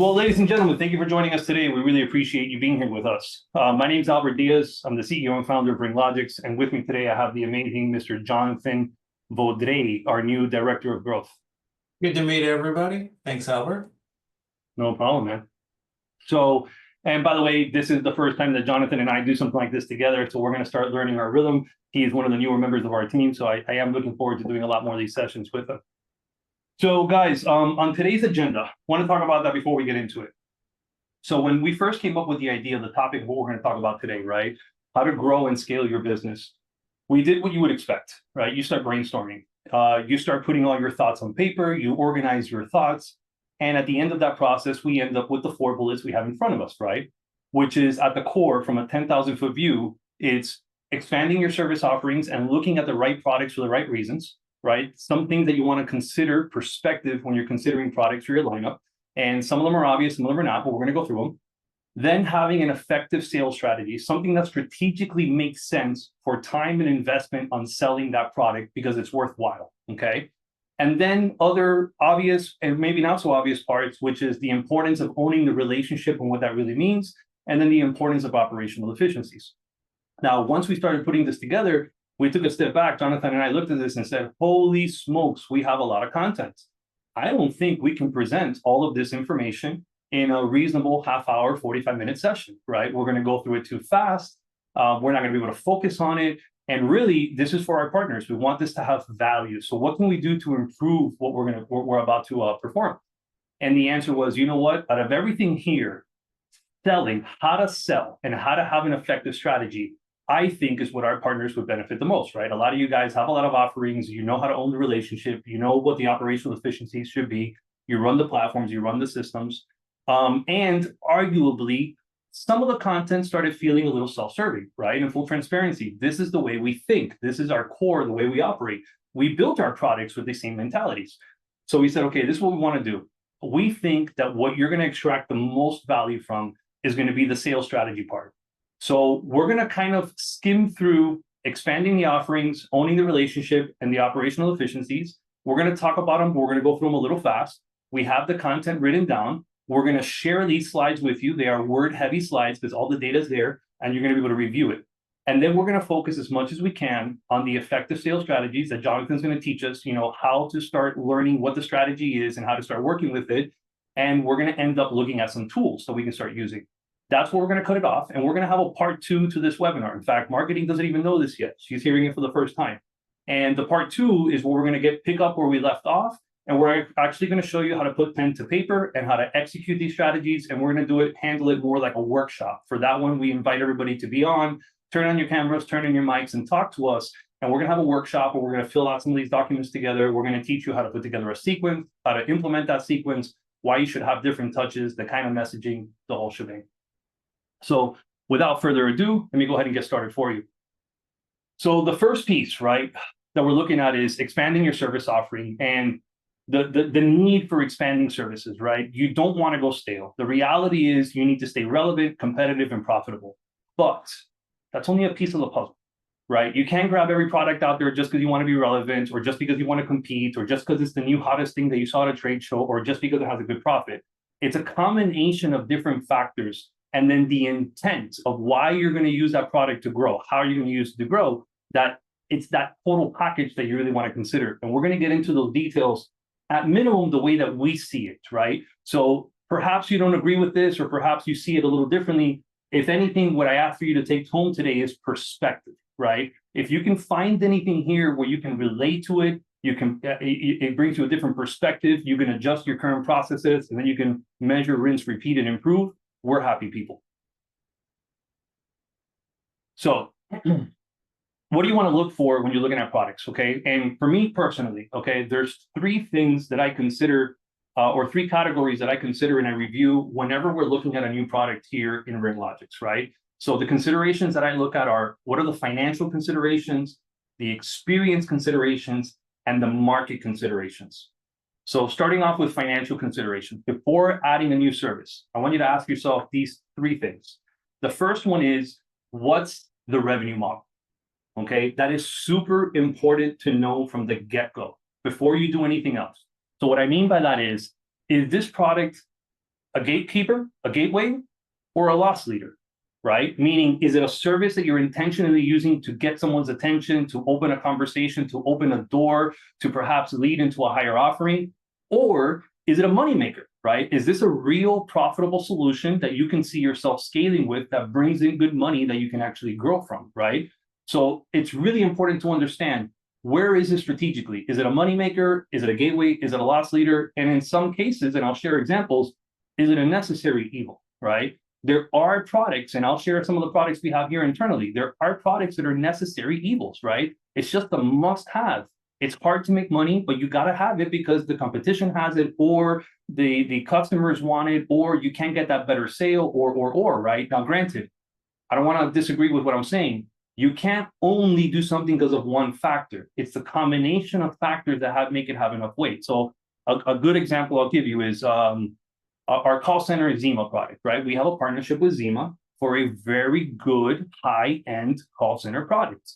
Well, ladies and gentlemen, thank you for joining us today. We really appreciate you being here with us. My name is Albert Diaz. I'm the CEO and founder of RingLogix. And with me today, I have the amazing Mr. Jonathan Vaudreuil, our new Director of Growth. Good to meet everybody. Thanks, Albert. No problem, man. So, and by the way, this is the first time that Jonathan and I do something like this together. So we're going to start learning our rhythm. He's one of the newer members of our team. So I am looking forward to doing a lot more of these sessions with him. So guys, on today's agenda, I want to talk about that before we get into it. So when we first came up with the idea, the topic of what we're going to talk about today, right? How to grow and scale your business. We did what you would expect, right? You start brainstorming. You start putting all your thoughts on paper. You organize your thoughts. And at the end of that process, we end up with the 4 bullets we have in front of us, right? Which is at the core, from a 10,000-foot view, it's expanding your service offerings and looking at the right products for the right reasons, right? Some things that you want to consider perspective when you're considering products for your lineup. And some of them are obvious, some of them are not, but we're going to go through them. Then having an effective sales strategy, something that strategically makes sense for time and investment on selling that product because it's worthwhile, okay? And then other obvious and maybe not so obvious parts, which is the importance of owning the relationship and what that really means, and then the importance of operational efficiencies. Now, once we started putting this together, we took a step back. Jonathan and I looked at this and said, holy smokes, we have a lot of content. I don't think we can present all of this information in a reasonable half-hour, 45-minute session, right? We're going to go through it too fast. We're not going to be able to focus on it. And really, this is for our partners. We want this to have value. So what can we do to improve what we're about to perform? And the answer was, you know what? Out of everything here, selling, how to sell and how to have an effective strategy, I think is what our partners would benefit the most, right? A lot of you guys have a lot of offerings. You know how to own the relationship. You know what the operational efficiencies should be. You run the platforms, you run the systems. And arguably, some of the content started feeling a little self-serving, right? In full transparency, this is the way we think. This is our core, the way we operate. We built our products with the same mentalities. So we said, okay, this is what we want to do. We think that what you're going to extract the most value from is going to be the sales strategy part. So we're going to kind of skim through expanding the offerings, owning the relationship, and the operational efficiencies. We're going to talk about them. We're going to go through them a little fast. We have the content written down. We're going to share these slides with you. They are word-heavy slides because all the data is there, and you're going to be able to review it. And then we're going to focus as much as we can on the effective sales strategies that Jonathan's going to teach us, you know, how to start learning what the strategy is and how to start working with it. And we're going to end up looking at some tools so we can start using. That's where we're going to cut it off. And we're going to have a part 2 to this webinar. In fact, marketing doesn't even know this yet. She's hearing it for the first time. And the part 2 is where we're going to pick up where we left off. And we're actually going to show you how to put pen to paper and how to execute these strategies. And we're going to handle it more like a workshop. For that one, we invite everybody to be on, turn on your cameras, turn on your mics, and talk to us. And we're going to have a workshop where we're going to fill out some of these documents together. We're going to teach you how to put together a sequence, how to implement that sequence, why you should have different touches, the kind of messaging, the whole shebang. So without further ado, let me go ahead and get started for you. So the first piece, right, that we're looking at is expanding your service offering and the need for expanding services, right? You don't want to go stale. The reality is you need to stay relevant, competitive, and profitable. But that's only a piece of the puzzle, right? You can't grab every product out there just because you want to be relevant or just because you want to compete or just because it's the new hottest thing that you saw at a trade show or just because it has a good profit. It's a combination of different factors and then the intent of why you're going to use that product to grow, how are you going to use it to grow, that it's that total package that you really want to consider. And we're going to get into those details at minimum the way that we see it, right? So perhaps you don't agree with this or perhaps you see it a little differently. If anything, what I ask for you to take home today is perspective, right? If you can find anything here where you can relate to it, it brings you a different perspective, you can adjust your current processes, and then you can measure, rinse, repeat, and improve. We're happy people. So what do you want to look for when you're looking at products, okay? And for me personally, okay, there's 3 things that I consider, or 3 categories that I consider and I review whenever we're looking at a new product here in RingLogix, right? So the considerations that I look at are, what are the financial considerations, the experience considerations, and the market considerations. So starting off with financial considerations, before adding a new service, I want you to ask yourself these 3 things. The first one is, what's the revenue model? Okay, that is super important to know from the get-go before you do anything else. So what I mean by that is this product A gatekeeper, a gateway, or a loss leader, right? Meaning, is it a service that you're intentionally using to get someone's attention, to open a conversation, to open a door, to perhaps lead into a higher offering? Or is it a moneymaker, right? Is this a real profitable solution that you can see yourself scaling with that brings in good money that you can actually grow from, right? So it's really important to understand, where is it strategically? Is it a moneymaker? Is it a gateway? Is it a loss leader? And in some cases, and I'll share examples, is it a necessary evil, right? There are products, and I'll share some of the products we have here internally. There are products that are necessary evils, right? It's just a must-have. It's hard to make money, but you got to have it because the competition has it, or the customers want it, or you can't get that better sale, or, right? Now, granted, I don't want to disagree with what I'm saying. You can't only do something because of one factor. It's the combination of factors that make it have enough weight. So a good example I'll give you is our call center Zima product, right? We have a partnership with Zima for a very good high-end call center product.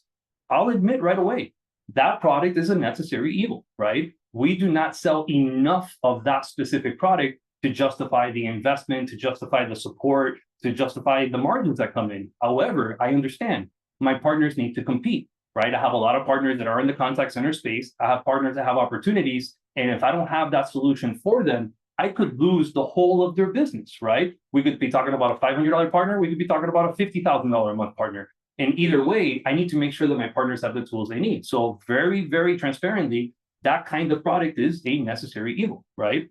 I'll admit right away, that product is a necessary evil, right? We do not sell enough of that specific product to justify the investment, to justify the support, to justify the margins that come in. However, I understand my partners need to compete, right? I have a lot of partners that are in the contact center space. I have partners that have opportunities. And if I don't have that solution for them, I could lose the whole of their business, right? We could be talking about a $500 partner. We could be talking about a $50,000 a month partner. And either way, I need to make sure that my partners have the tools they need. So very, very transparently, that kind of product is a necessary evil, right?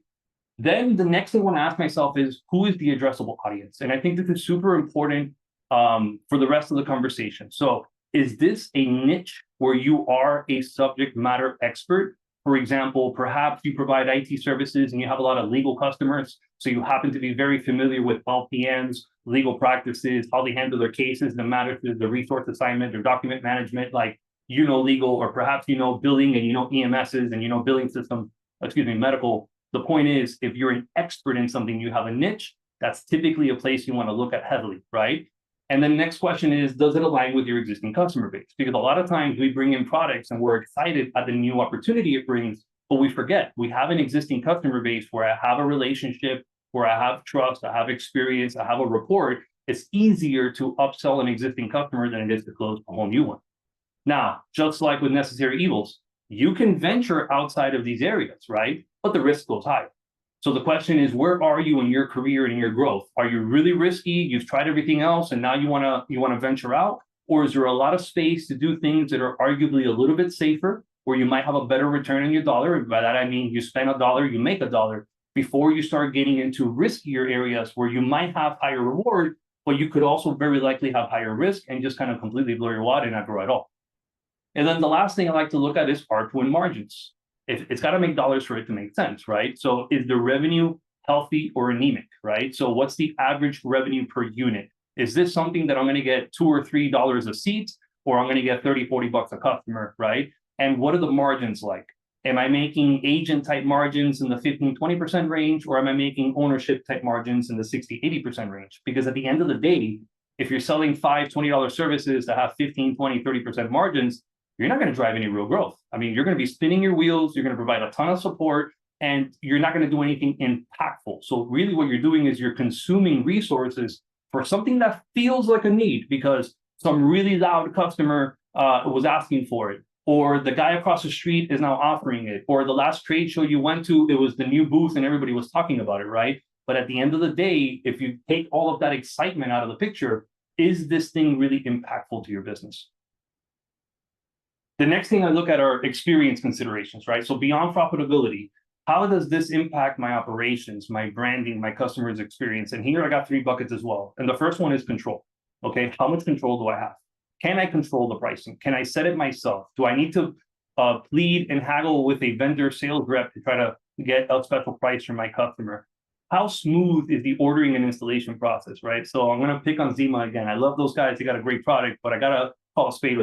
Then the next thing I want to ask myself is, who is the addressable audience? And I think this is super important for the rest of the conversation. So is this a niche where you are a subject matter expert? For example, perhaps you provide IT services and you have a lot of legal customers, so you happen to be very familiar with LPNs, legal practices, how they handle their cases, the matters, the resource assignment, or document management, like legal, or perhaps billing and EMSs and billing systems, medical. The point is, if you're an expert in something, you have a niche, that's typically a place you want to look at heavily, right? And then the next question is, does it align with your existing customer base? Because a lot of times we bring in products and we're excited at the new opportunity it brings, but we forget we have an existing customer base where I have a relationship, where I have trust, I have experience, I have a rapport. It's easier to upsell an existing customer than it is to close a whole new one. Now, just like with necessary evils, you can venture outside of these areas, right? But the risk goes higher. So the question is, where are you in your career and in your growth? Are you really risky? You've tried everything else and now you want to venture out? Or is there a lot of space to do things that are arguably a little bit safer, where you might have a better return on your dollar? By that, I mean, you spend $1, you make $1, before you start getting into riskier areas where you might have higher reward, but you could also very likely have higher risk and just kind of completely blow your wad and not grow at all. And then the last thing I like to look at is ARPU and margins. It's got to make dollars for it to make sense, right? So is the revenue healthy or anemic, right? So what's the average revenue per unit? Is this something that I'm going to get $2 or $3 a seat, or I'm going to get 30, 40 bucks a customer, right? And what are the margins like? Am I making agent type margins in the 15, 20% range, or am I making ownership type margins in the 60, 80% range? Because at the end of the day, if you're selling $5, $20 services that have 15, 20, 30% margins, you're not going to drive any real growth. I mean, you're going to be spinning your wheels, you're going to provide a ton of support, and you're not going to do anything impactful. So really what you're doing is you're consuming resources for something that feels like a need because some really loud customer was asking for it, or the guy across the street is now offering it, or the last trade show you went to, it was the new booth and everybody was talking about it, right? But at the end of the day, if you take all of that excitement out of the picture, is this thing really impactful to your business? The next thing I look at are experience considerations, right? So beyond profitability, how does this impact my operations, my branding, my customer's experience? And here I got 3 buckets as well. And the first one is control. Okay, how much control do I have? Can I control the pricing? Can I set it myself? Do I need to plead and haggle with a vendor sales rep to try to get a special price from my customer? How smooth is the ordering and installation process, right? So I'm going to pick on Zima again. I love those guys. They got a great product, but I got to call a spade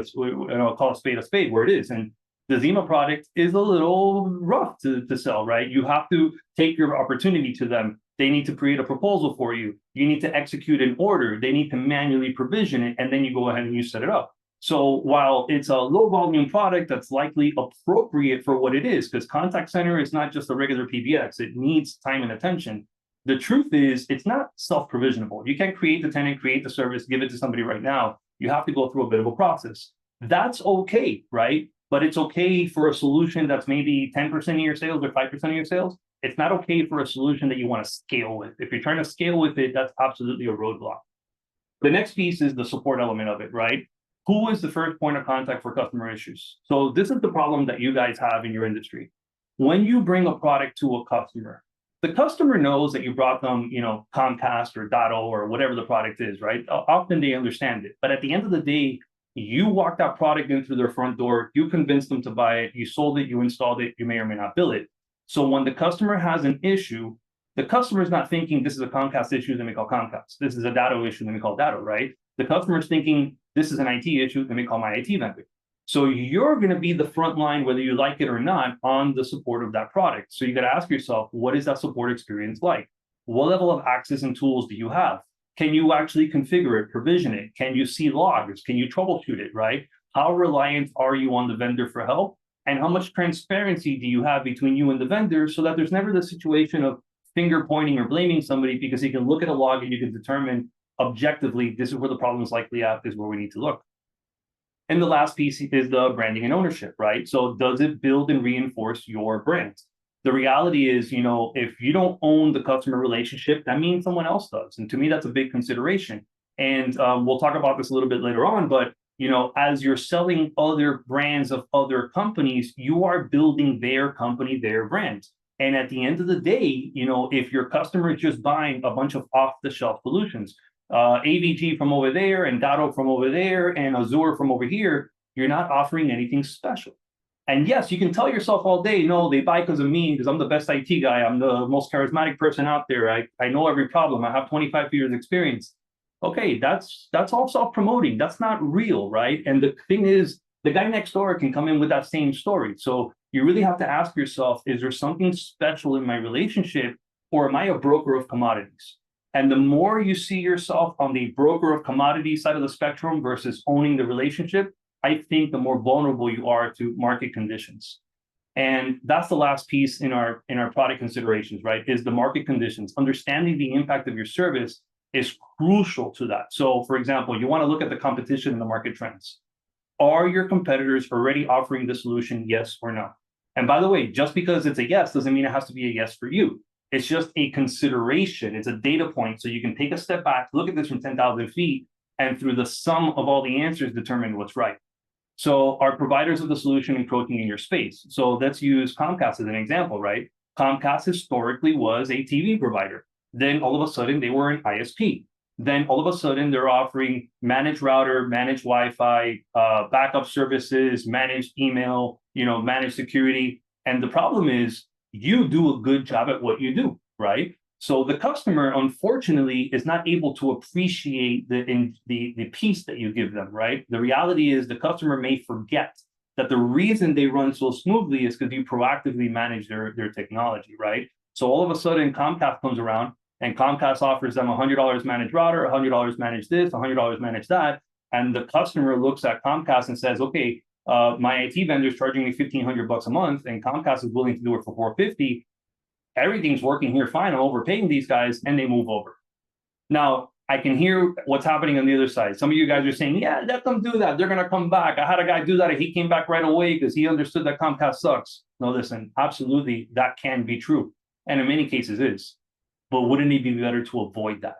a spade where it is. And the Zima product is a little rough to sell, right? You have to take your opportunity to them. They need to create a proposal for you. You need to execute an order. They need to manually provision it, and then you go ahead and you set it up. So while it's a low volume product that's likely appropriate for what it is, because contact center is not just a regular PBX, it needs time and attention. The truth is, it's not self-provisionable. You can't create the tenant, create the service, give it to somebody right now. You have to go through a bit of a process. That's okay, right? But it's okay for a solution that's maybe 10% of your sales or 5% of your sales. It's not okay for a solution that you want to scale with. If you're trying to scale with it, that's absolutely a roadblock. The next piece is the support element of it, right? Who is the first point of contact for customer issues? So this is the problem that you guys have in your industry. When you bring a product to a customer, the customer knows that you brought them, Comcast or Datto or whatever the product is, right? Often they understand it. But at the end of the day, you walked that product in through their front door, you convinced them to buy it, you sold it, you installed it, you may or may not bill it. So when the customer has an issue, the customer is not thinking this is a Comcast issue, then we call Comcast. This is a Datto issue, then we call Datto, right? The customer is thinking this is an IT issue, then we call my IT vendor. So you're going to be the front line, whether you like it or not, on the support of that product. So you got to ask yourself, what is that support experience like? What level of access and tools do you have? Can you actually configure it, provision it? Can you see logs? Can you troubleshoot it, right? How reliant are you on the vendor for help? And how much transparency do you have between you and the vendor so that there's never the situation of finger pointing or blaming somebody, because you can look at a log and you can determine objectively, this is where the problem is likely at, is where we need to look. And the last piece is the branding and ownership, right? So does it build and reinforce your brand? The reality is, if you don't own the customer relationship, that means someone else does. And to me, that's a big consideration. And we'll talk about this a little bit later on, but as you're selling other brands of other companies, you are building their company, their brand. And at the end of the day, if your customer is just buying a bunch of off-the-shelf solutions, AVG from over there and Datto from over there and Azure from over here, you're not offering anything special. And yes, you can tell yourself all day, no, they buy because of me, because I'm the best IT guy. I'm the most charismatic person out there. I know every problem. I have 25 years experience. Okay, that's all self-promoting. That's not real, right? And the thing is, the guy next door can come in with that same story. So you really have to ask yourself, is there something special in my relationship, or am I a broker of commodities? And the more you see yourself on the broker of commodity side of the spectrum versus owning the relationship, I think the more vulnerable you are to market conditions. And that's the last piece in our product considerations, right? Is the market conditions. Understanding the impact of your service is crucial to that. So for example, you want to look at the competition and the market trends. Are your competitors already offering the solution, yes or no? And by the way, just because it's a yes doesn't mean it has to be a yes for you. It's just a consideration. It's a data point. So you can take a step back, look at this from 10,000 feet, and through the sum of all the answers, determine what's right. So are providers of the solution encroaching in your space? So let's use Comcast as an example, right? Comcast historically was a TV provider. Then all of a sudden they were an ISP. Then all of a sudden they're offering managed router, managed Wi-Fi, backup services, managed email, managed security. And the problem is, you do a good job at what you do, right? So the customer, unfortunately, is not able to appreciate the piece that you give them, right? The reality is the customer may forget that the reason they run so smoothly is because you proactively manage their technology, right? So all of a sudden Comcast comes around and Comcast offers them $100 managed router, $100 managed this, $100 managed that. And the customer looks at Comcast and says, okay, my IT vendor is charging me $1,500 a month, and Comcast is willing to do it for $450. Everything's working here fine. I'm overpaying these guys, and they move over. Now, I can hear what's happening on the other side. Some of you guys are saying, yeah, let them do that. They're going to come back. I had a guy do that, and he came back right away because he understood that Comcast sucks. No, listen, absolutely, that can be true. And in many cases is. But wouldn't it be better to avoid that?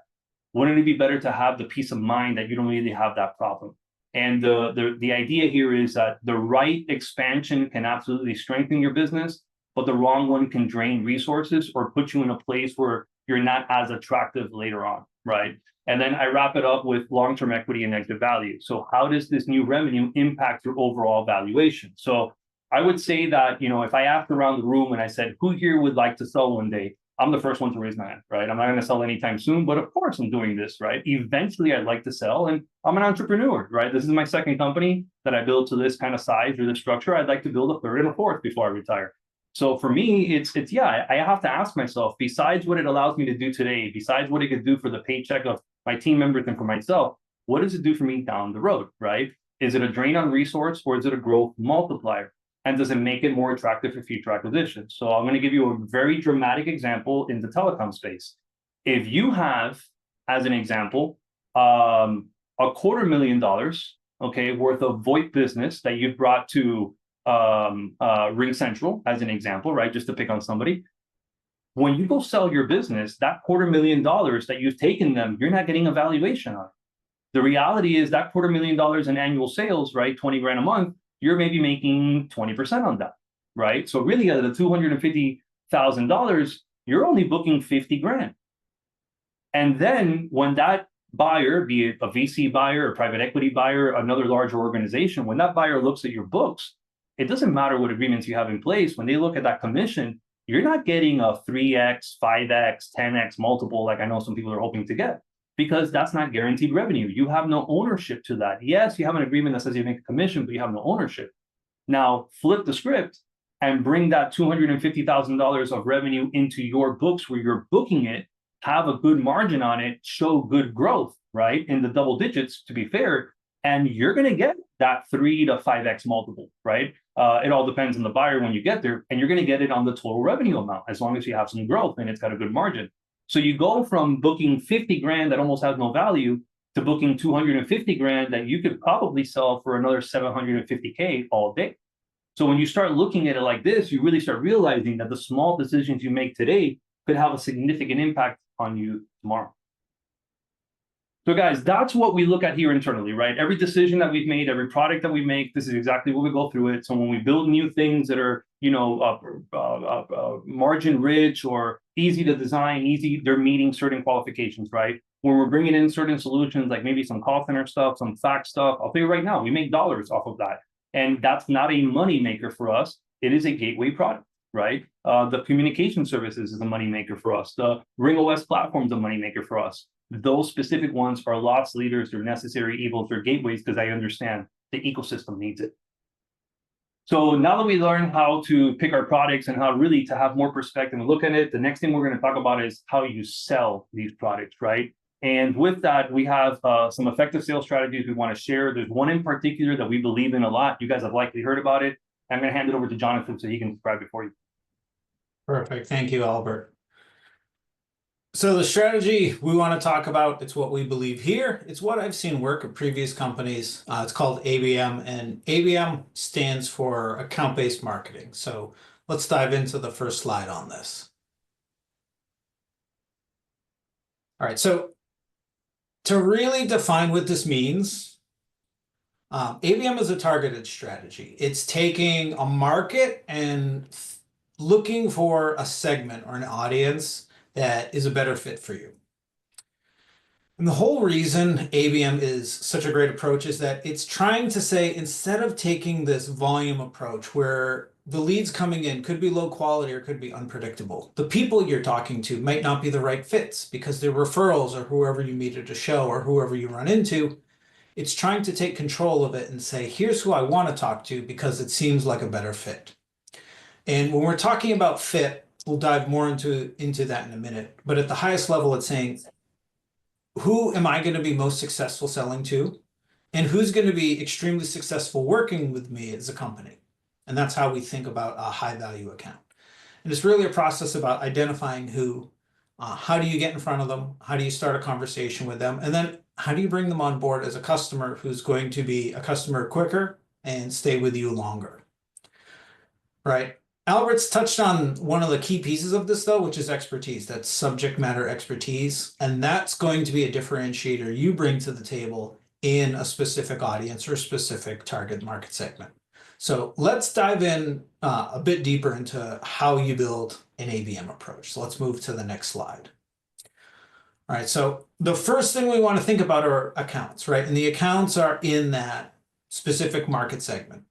Wouldn't it be better to have the peace of mind that you don't really have that problem? And the idea here is that the right expansion can absolutely strengthen your business, but the wrong one can drain resources or put you in a place where you're not as attractive later on, right? And then I wrap it up with long-term equity and exit value. So how does this new revenue impact your overall valuation? So I would say that, if I asked around the room and I said, who here would like to sell one day? I'm the first one to raise my hand, right? I'm not going to sell anytime soon, but of course I'm doing this, right? Eventually I'd like to sell, and I'm an entrepreneur, right? This is my second company that I built to this kind of size or this structure. I'd like to build a third and a fourth before I retire. So for me, it's I have to ask myself, besides what it allows me to do today, besides what it could do for the paycheck of my team members and for myself, what does it do for me down the road, right? Is it a drain on resource, or is it a growth multiplier? And does it make it more attractive for future acquisitions? So I'm going to give you a very dramatic example in the telecom space. If you have, as an example, $250,000, okay, worth of VoIP business that you've brought to Ring Central, as an example, right? Just to pick on somebody. When you go sell your business, that $250,000 that you've taken them, you're not getting a valuation on it. The reality is that $250,000 in annual sales, right? 20 grand a month, you're maybe making 20% on that, right? So really out of the $250,000, you're only booking 50 grand. And then when that buyer, be it a VC buyer, a private equity buyer, another larger organization, when that buyer looks at your books, it doesn't matter what agreements you have in place. When they look at that commission, you're not getting a 3x, 5x, 10x multiple like I know some people are hoping to get, because that's not guaranteed revenue. You have no ownership to that. Yes, you have an agreement that says you make a commission, but you have no ownership. Now, flip the script and bring that $250,000 of revenue into your books where you're booking it, have a good margin on it, show good growth, right? In the double digits, to be fair, and you're going to get that 3 to 5x multiple, right? It all depends on the buyer when you get there, and you're going to get it on the total revenue amount as long as you have some growth and it's got a good margin. So you go from booking 50 grand that almost has no value to booking 250 grand that you could probably sell for another 750K all day. So when you start looking at it like this, you really start realizing that the small decisions you make today could have a significant impact on you tomorrow. So guys, that's what we look at here internally, right? Every decision that we've made, every product that we make, this is exactly what we go through it. So when we build new things that are, margin rich or easy to design, they're meeting certain qualifications, right? When we're bringing in certain solutions, like maybe some call center stuff, some fax stuff, I'll tell you right now, we make dollars off of that. And that's not a money maker for us. It is a gateway product, right? The communication services is a money maker for us. The RingOS platform is a money maker for us. Those specific ones are loss leaders, they're necessary evils, they're gateways, because I understand the ecosystem needs it. So now that we learned how to pick our products and how really to have more perspective and look at it, the next thing we're going to talk about is how you sell these products, right? And with that, we have some effective sales strategies we want to share. There's one in particular that we believe in a lot. You guys have likely heard about it. I'm going to hand it over to Jonathan so he can describe it for you. Perfect. Thank you, Albert. So the strategy we want to talk about, it's what we believe here. It's what I've seen work at previous companies. It's called ABM, and ABM stands for account-based marketing. So let's dive into the first slide on this. All right, so to really define what this means, ABM is a targeted strategy. It's taking a market and looking for a segment or an audience that is a better fit for you. And the whole reason ABM is such a great approach is that it's trying to say, instead of taking this volume approach where the leads coming in could be low quality or could be unpredictable, the people you're talking to might not be the right fits because they're referrals or whoever you meet at a show or whoever you run into. It's trying to take control of it and say, here's who I want to talk to because it seems like a better fit. And when we're talking about fit, we'll dive more into that in a minute. But at the highest level, it's saying, who am I going to be most successful selling to? And who's going to be extremely successful working with me as a company? And that's how we think about a high value account. And it's really a process about identifying who, how do you get in front of them? How do you start a conversation with them? And then how do you bring them on board as a customer who's going to be a customer quicker and stay with you longer, right? Albert's touched on one of the key pieces of this, though, which is expertise. That's subject matter expertise. And that's going to be a differentiator you bring to the table in a specific audience or specific target market segment. So let's dive in a bit deeper into how you build an ABM approach. So let's move to the next slide. All right, so the first thing we want to think about are accounts, right? And the accounts are in that specific market segment.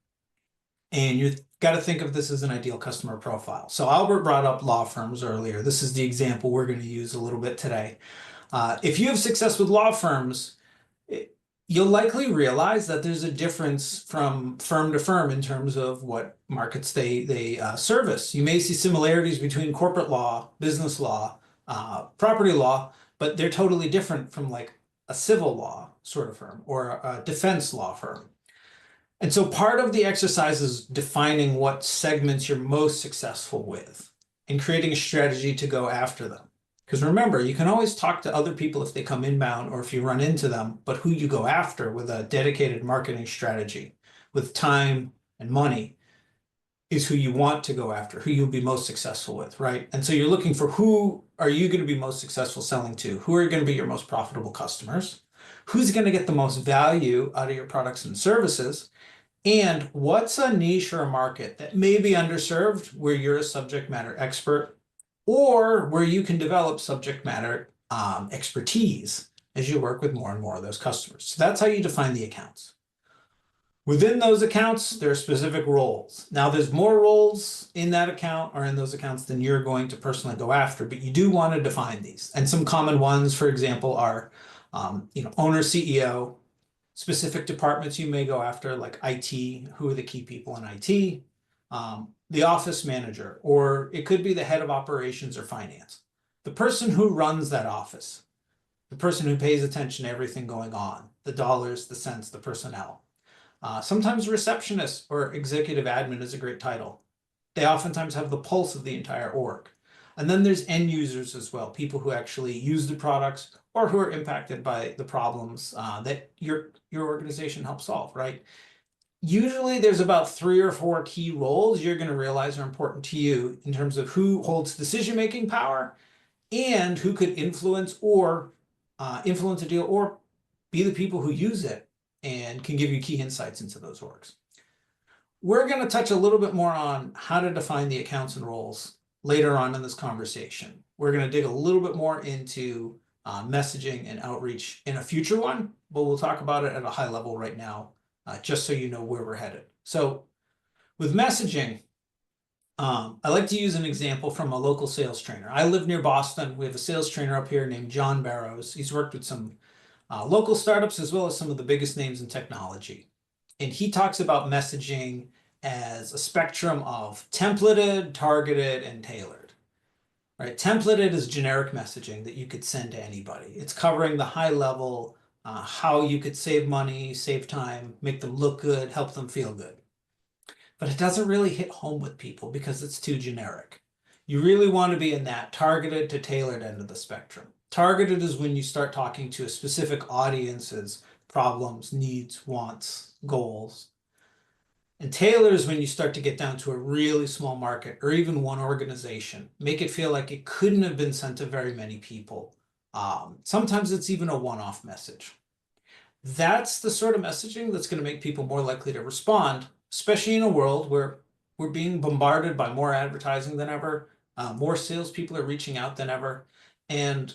And you've got to think of this as an ideal customer profile. So Albert brought up law firms earlier. This is the example we're going to use a little bit today. If you have success with law firms, you'll likely realize that there's a difference from firm to firm in terms of what markets they service. You may see similarities between corporate law, business law, property law, but they're totally different from like a civil law sort of firm or a defense law firm. And so part of the exercise is defining what segments you're most successful with and creating a strategy to go after them. Because remember, you can always talk to other people if they come inbound or if you run into them, but who you go after with a dedicated marketing strategy with time and money is who you want to go after, who you'll be most successful with, right? And so you're looking for who are you going to be most successful selling to? Who are going to be your most profitable customers? Who's going to get the most value out of your products and services? And what's a niche or a market that may be underserved where you're a subject matter expert or where you can develop subject matter expertise as you work with more and more of those customers. So that's how you define the accounts. Within those accounts, there are specific roles. Now, there's more roles in that account or in those accounts than you're going to personally go after, but you do want to define these. And some common ones, for example, are owner, CEO, specific departments you may go after, like IT, who are the key people in IT, the office manager, or it could be the head of operations or finance, the person who runs that office, the person who pays attention to everything going on, the dollars, the cents, the personnel. Sometimes receptionist or executive admin is a great title. They oftentimes have the pulse of the entire org. And then there's end users as well, people who actually use the products or who are impacted by the problems that your organization helps solve, right? Usually there's about 3 or 4 key roles you're going to realize are important to you in terms of who holds decision-making power and who could influence a deal or be the people who use it and can give you key insights into those orgs. We're going to touch a little bit more on how to define the accounts and roles later on in this conversation. We're going to dig a little bit more into messaging and outreach in a future one, but we'll talk about it at a high level right now, just so you know where we're headed. So with messaging, I like to use an example from a local sales trainer. I live near Boston. We have a sales trainer up here named John Barrows. He's worked with some local startups as well as some of the biggest names in technology. And he talks about messaging as a spectrum of templated, targeted, and tailored. Right? Templated is generic messaging that you could send to anybody. It's covering the high level, how you could save money, save time, make them look good, help them feel good. But it doesn't really hit home with people because it's too generic. You really want to be in that targeted to tailored end of the spectrum. Targeted is when you start talking to a specific audience's problems, needs, wants, goals. And tailored is when you start to get down to a really small market or even one organization. Make it feel like it couldn't have been sent to very many people. Sometimes it's even a one-off message. That's the sort of messaging that's going to make people more likely to respond, especially in a world where we're being bombarded by more advertising than ever, more salespeople are reaching out than ever, and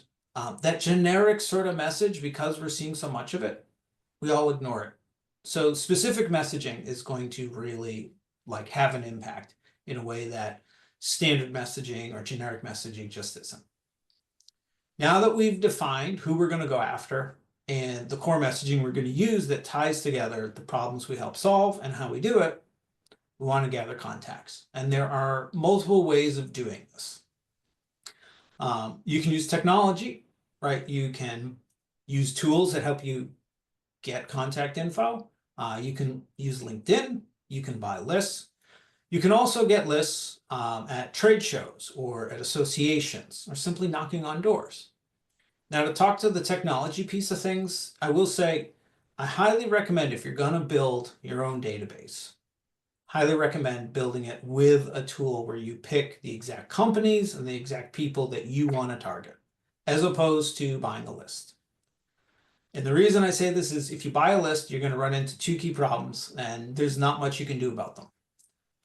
that generic sort of message, because we're seeing so much of it, we all ignore it. So specific messaging is going to really have an impact in a way that standard messaging or generic messaging just isn't. Now that we've defined who we're going to go after and the core messaging we're going to use that ties together the problems we help solve and how we do it, we want to gather contacts. And there are multiple ways of doing this. You can use technology, right? You can use tools that help you get contact info. You can use LinkedIn. You can buy lists. You can also get lists at trade shows or at associations or simply knocking on doors. Now, to talk to the technology piece of things, I will say I highly recommend, if you're going to build your own database, highly recommend building it with a tool where you pick the exact companies and the exact people that you want to target, as opposed to buying a list. And the reason I say this is if you buy a list, you're going to run into 2 key problems, and there's not much you can do about them.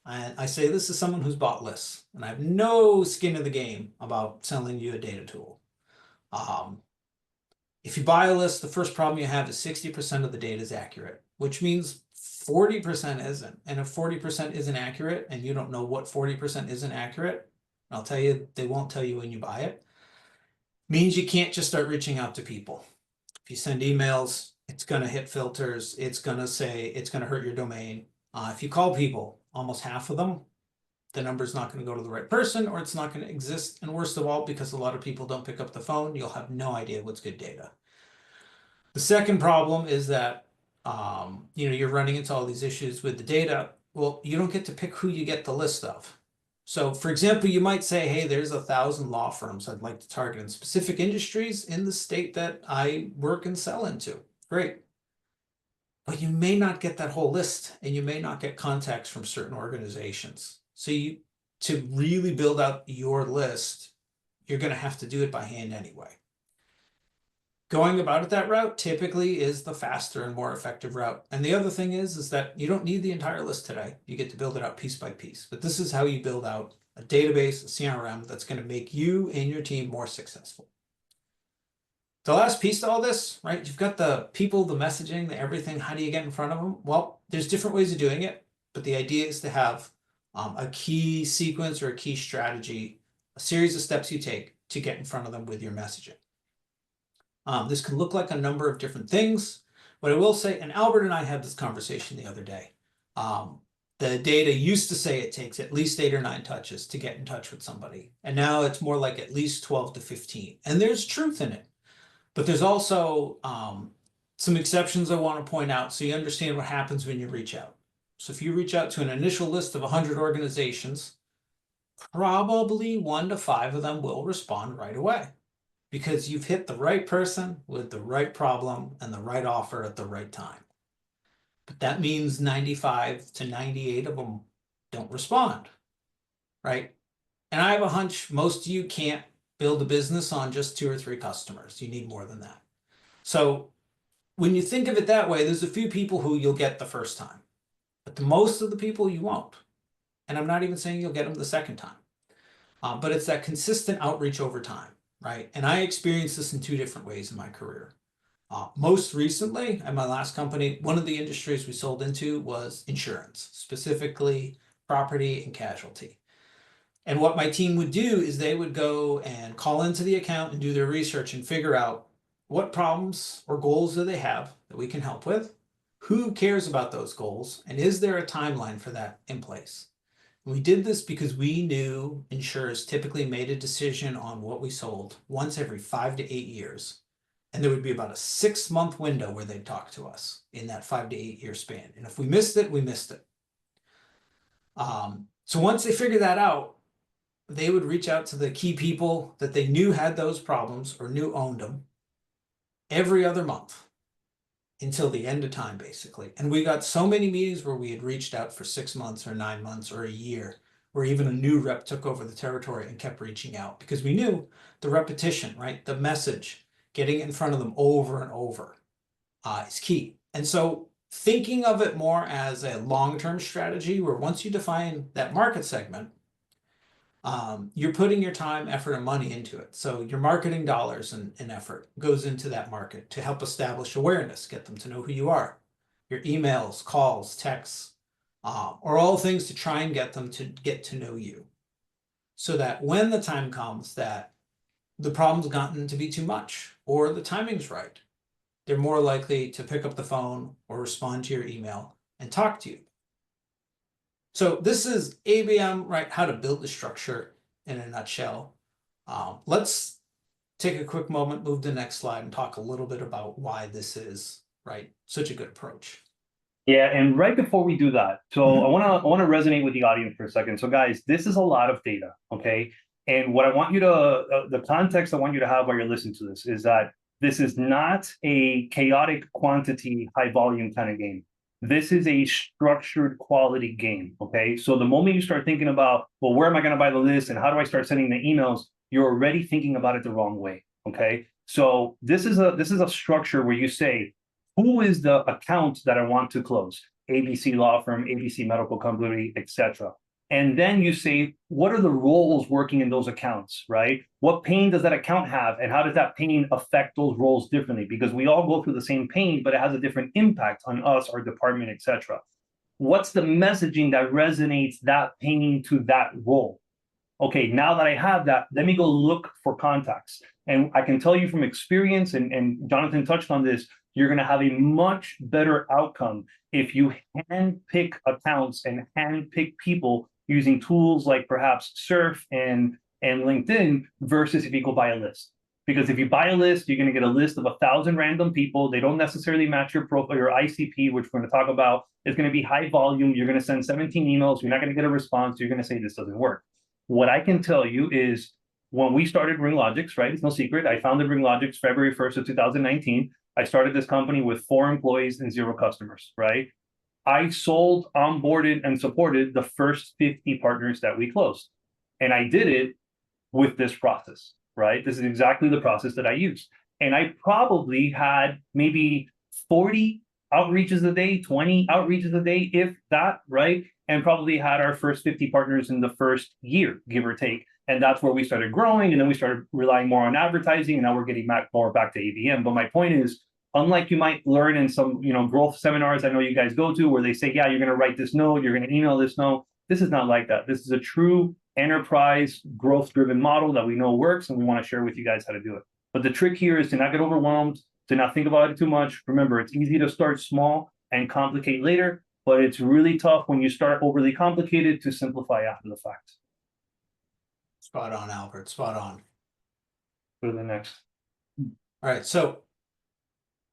And I say this as someone who's bought lists, and I have no skin in the game about selling you a data tool. If you buy a list, the first problem you have is 60% of the data is accurate, which means 40% isn't. And if 40% isn't accurate and you don't know what 40% isn't accurate, I'll tell you, they won't tell you when you buy it, means you can't just start reaching out to people. If you send emails, it's going to hit filters. It's going to say it's going to hurt your domain. If you call people, almost half of them, the number's not going to go to the right person, or it's not going to exist. And worst of all, because a lot of people don't pick up the phone, you'll have no idea what's good data. The second problem is that you're running into all these issues with the data. Well, you don't get to pick who you get the list of. So for example, you might say, hey, there's 1,000 law firms I'd like to target in specific industries in the state that I work and sell into. Great. But you may not get that whole list, and you may not get contacts from certain organizations. So to really build out your list, you're going to have to do it by hand anyway. Going about it that route typically is the faster and more effective route. And the other thing is that you don't need the entire list today. You get to build it out piece by piece. But this is how you build out a database, a CRM that's going to make you and your team more successful. The last piece to all this, right? You've got the people, the messaging, the everything. How do you get in front of them? Well, there's different ways of doing it, but the idea is to have a key sequence or a key strategy, a series of steps you take to get in front of them with your messaging. This can look like a number of different things. What I will say, and Albert and I had this conversation the other day. The data used to say it takes at least 8 or 9 touches to get in touch with somebody. And now it's more like at least 12 to 15. And there's truth in it. But there's also some exceptions I want to point out so you understand what happens when you reach out. So if you reach out to an initial list of 100 organizations, probably 1 to 5 of them will respond right away, because you've hit the right person with the right problem and the right offer at the right time. But that means 95 to 98 of them don't respond, right? And I have a hunch most of you can't build a business on just 2 or 3 customers. You need more than that. So when you think of it that way, there's a few people who you'll get the first time, but most of the people you won't. And I'm not even saying you'll get them the second time, but it's that consistent outreach over time. Right. And I experienced this in 2 different ways in my career. Most recently, at my last company, one of the industries we sold into was insurance, specifically property and casualty. And what my team would do is they would go and call into the account and do their research and figure out what problems or goals do they have that we can help with, who cares about those goals, and is there a timeline for that in place? We did this because we knew insurers typically made a decision on what we sold once every 5 to 8 years. And there would be about a 6-month window where they'd talk to us in that 5 to 8 year span. And if we missed it, we missed it. So once they figured that out, they would reach out to the key people that they knew had those problems or knew owned them every other month until the end of time, basically. And we got so many meetings where we had reached out for 6 months or 9 months or a year, where even a new rep took over the territory and kept reaching out, because we knew the repetition, right? The message, getting in front of them over and over is key. And so thinking of it more as a long-term strategy, where once you define that market segment, you're putting your time, effort, and money into it. So your marketing dollars and effort goes into that market to help establish awareness, get them to know who you are. Your emails, calls, texts, are all things to try and get them to get to know you, so that when the time comes that the problem's gotten to be too much or the timing's right, they're more likely to pick up the phone or respond to your email and talk to you. So this is ABM, right? How to build the structure in a nutshell. Let's take a quick moment, move to the next slide, and talk a little bit about why this is, right, such a good approach. Yeah, and right before we do that, so I want to resonate with the audience for a second. So guys, this is a lot of data, okay? And what I want you to, the context I want you to have while you're listening to this is that this is not a chaotic quantity, high volume kind of game. This is a structured quality game, okay? So the moment you start thinking about, well, where am I going to buy the list and how do I start sending the emails, you're already thinking about it the wrong way, okay? So this is a structure where you say, who is the account that I want to close? ABC law firm, ABC medical company, etc. And then you say, what are the roles working in those accounts, right? What pain does that account have? And how does that pain affect those roles differently? Because we all go through the same pain, but it has a different impact on us, our department, etc. What's the messaging that resonates that pain to that role? Okay, now that I have that, let me go look for contacts. And I can tell you from experience, and Jonathan touched on this, you're going to have a much better outcome if you handpick accounts and handpick people using tools like perhaps Surf and LinkedIn versus if you go buy a list. Because if you buy a list, you're going to get a list of 1,000 random people. They don't necessarily match your profile, your ICP, which we're going to talk about. It's going to be high volume. You're going to send 17 emails. You're not going to get a response. You're going to say this doesn't work. What I can tell you is when we started RingLogix, right? It's no secret. I founded RingLogix February 1st of 2019. I started this company with 4 employees and 0 customers, right? I sold, onboarded, and supported the first 50 partners that we closed. And I did it with this process, right? This is exactly the process that I used. And I probably had maybe 40 outreaches a day, 20 outreaches a day, if that, right? And probably had our first 50 partners in the first year, give or take. And that's where we started growing. And then we started relying more on advertising. And now we're getting more back to ABM. But my point is, unlike you might learn in some, growth seminars I know you guys go to where they say, yeah, you're going to write this note, you're going to email this note. This is not like that. This is a true enterprise growth-driven model that we know works, and we want to share with you guys how to do it. But the trick here is to not get overwhelmed, to not think about it too much. Remember, it's easy to start small and complicate later, but it's really tough when you start overly complicated to simplify after the fact. Spot on, Albert. Spot on. Go to the next. All right. So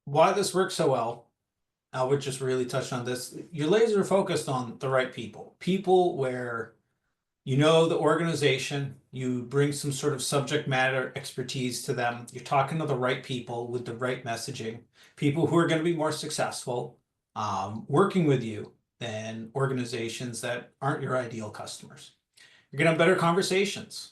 why this works so well, Albert just really touched on this. You're laser focused on the right people where you know the organization, you bring some sort of subject matter expertise to them. You're talking to the right people with the right messaging, people who are going to be more successful working with you than organizations that aren't your ideal customers. You're going to have better conversations,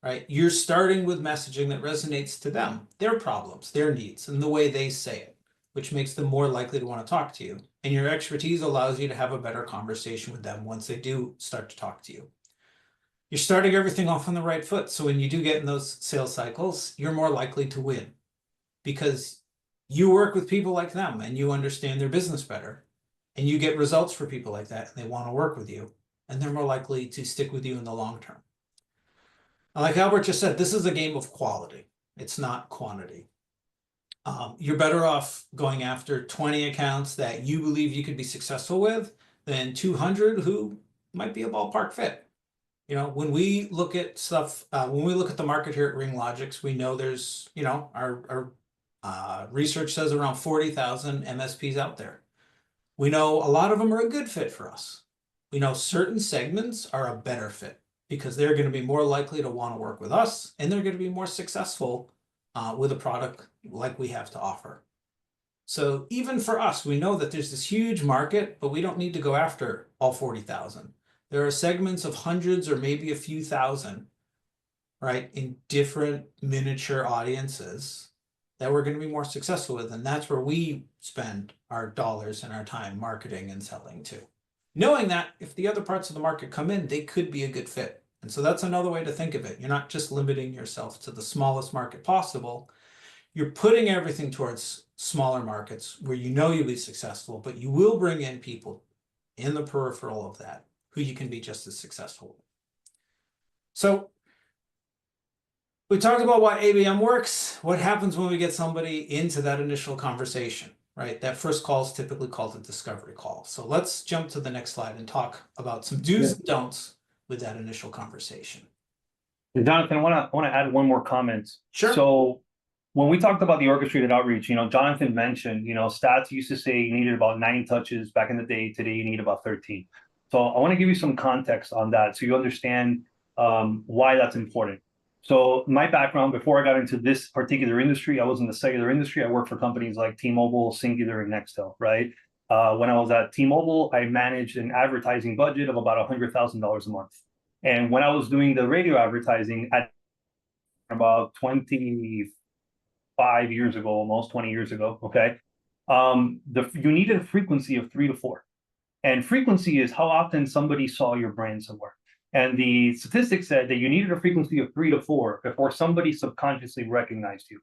right? You're starting with messaging that resonates to them, their problems, their needs, and the way they say it, which makes them more likely to want to talk to you. And your expertise allows you to have a better conversation with them once they do start to talk to you. You're starting everything off on the right foot. So when you do get in those sales cycles, you're more likely to win because you work with people like them and you understand their business better and you get results for people like that and they want to work with you and they're more likely to stick with you in the long term. Like Albert just said, this is a game of quality. It's not quantity. You're better off going after 20 accounts that you believe you could be successful with than 200 who might be a ballpark fit. When we look at stuff, when we look at the market here at RingLogix, we know there's, our research says around 40,000 MSPs out there. We know a lot of them are a good fit for us. We know certain segments are a better fit because they're going to be more likely to want to work with us and they're going to be more successful with a product like we have to offer. So even for us, we know that there's this huge market, but we don't need to go after all 40,000. There are segments of hundreds or maybe a few thousand, right, in different miniature audiences that we're going to be more successful with. And that's where we spend our dollars and our time marketing and selling to. Knowing that if the other parts of the market come in, they could be a good fit. And so that's another way to think of it. You're not just limiting yourself to the smallest market possible. You're putting everything towards smaller markets where you know you'll be successful, but you will bring in people in the peripheral of that who you can be just as successful. So we talked about why ABM works. What happens when we get somebody into that initial conversation, right? That first call is typically called a discovery call. So let's jump to the next slide and talk about some do's and don'ts with that initial conversation. Jonathan, I want to add one more comment. Sure. So when we talked about the orchestrated outreach, Jonathan mentioned, stats used to say you needed about 9 touches back in the day. Today, you need about 13. So I want to give you some context on that so you understand why that's important. So my background, before I got into this particular industry, I was in the cellular industry. I worked for companies like T-Mobile, Singular, and Nextel, right? When I was at T-Mobile, I managed an advertising budget of about $100,000 a month. And when I was doing the radio advertising at about 25 years ago, almost 20 years ago, okay, you needed a frequency of 3 to 4. And frequency is how often somebody saw your brand somewhere. And the statistics said that you needed a frequency of 3 to 4 before somebody subconsciously recognized you.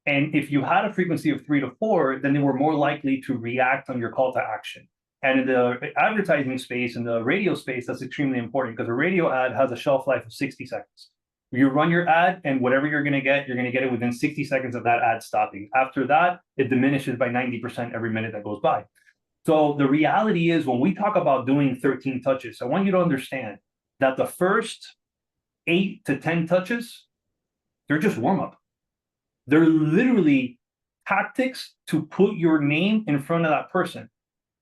And if you had a frequency of 3 to 4, then they were more likely to react on your call to action. And in the advertising space, in the radio space, that's extremely important because a radio ad has a shelf life of 60 seconds. You run your ad and whatever you're going to get it within 60 seconds of that ad stopping. After that, it diminishes by 90% every minute that goes by. So the reality is when we talk about doing 13 touches, I want you to understand that the first 8 to 10 touches, they're just warm up. They're literally tactics to put your name in front of that person.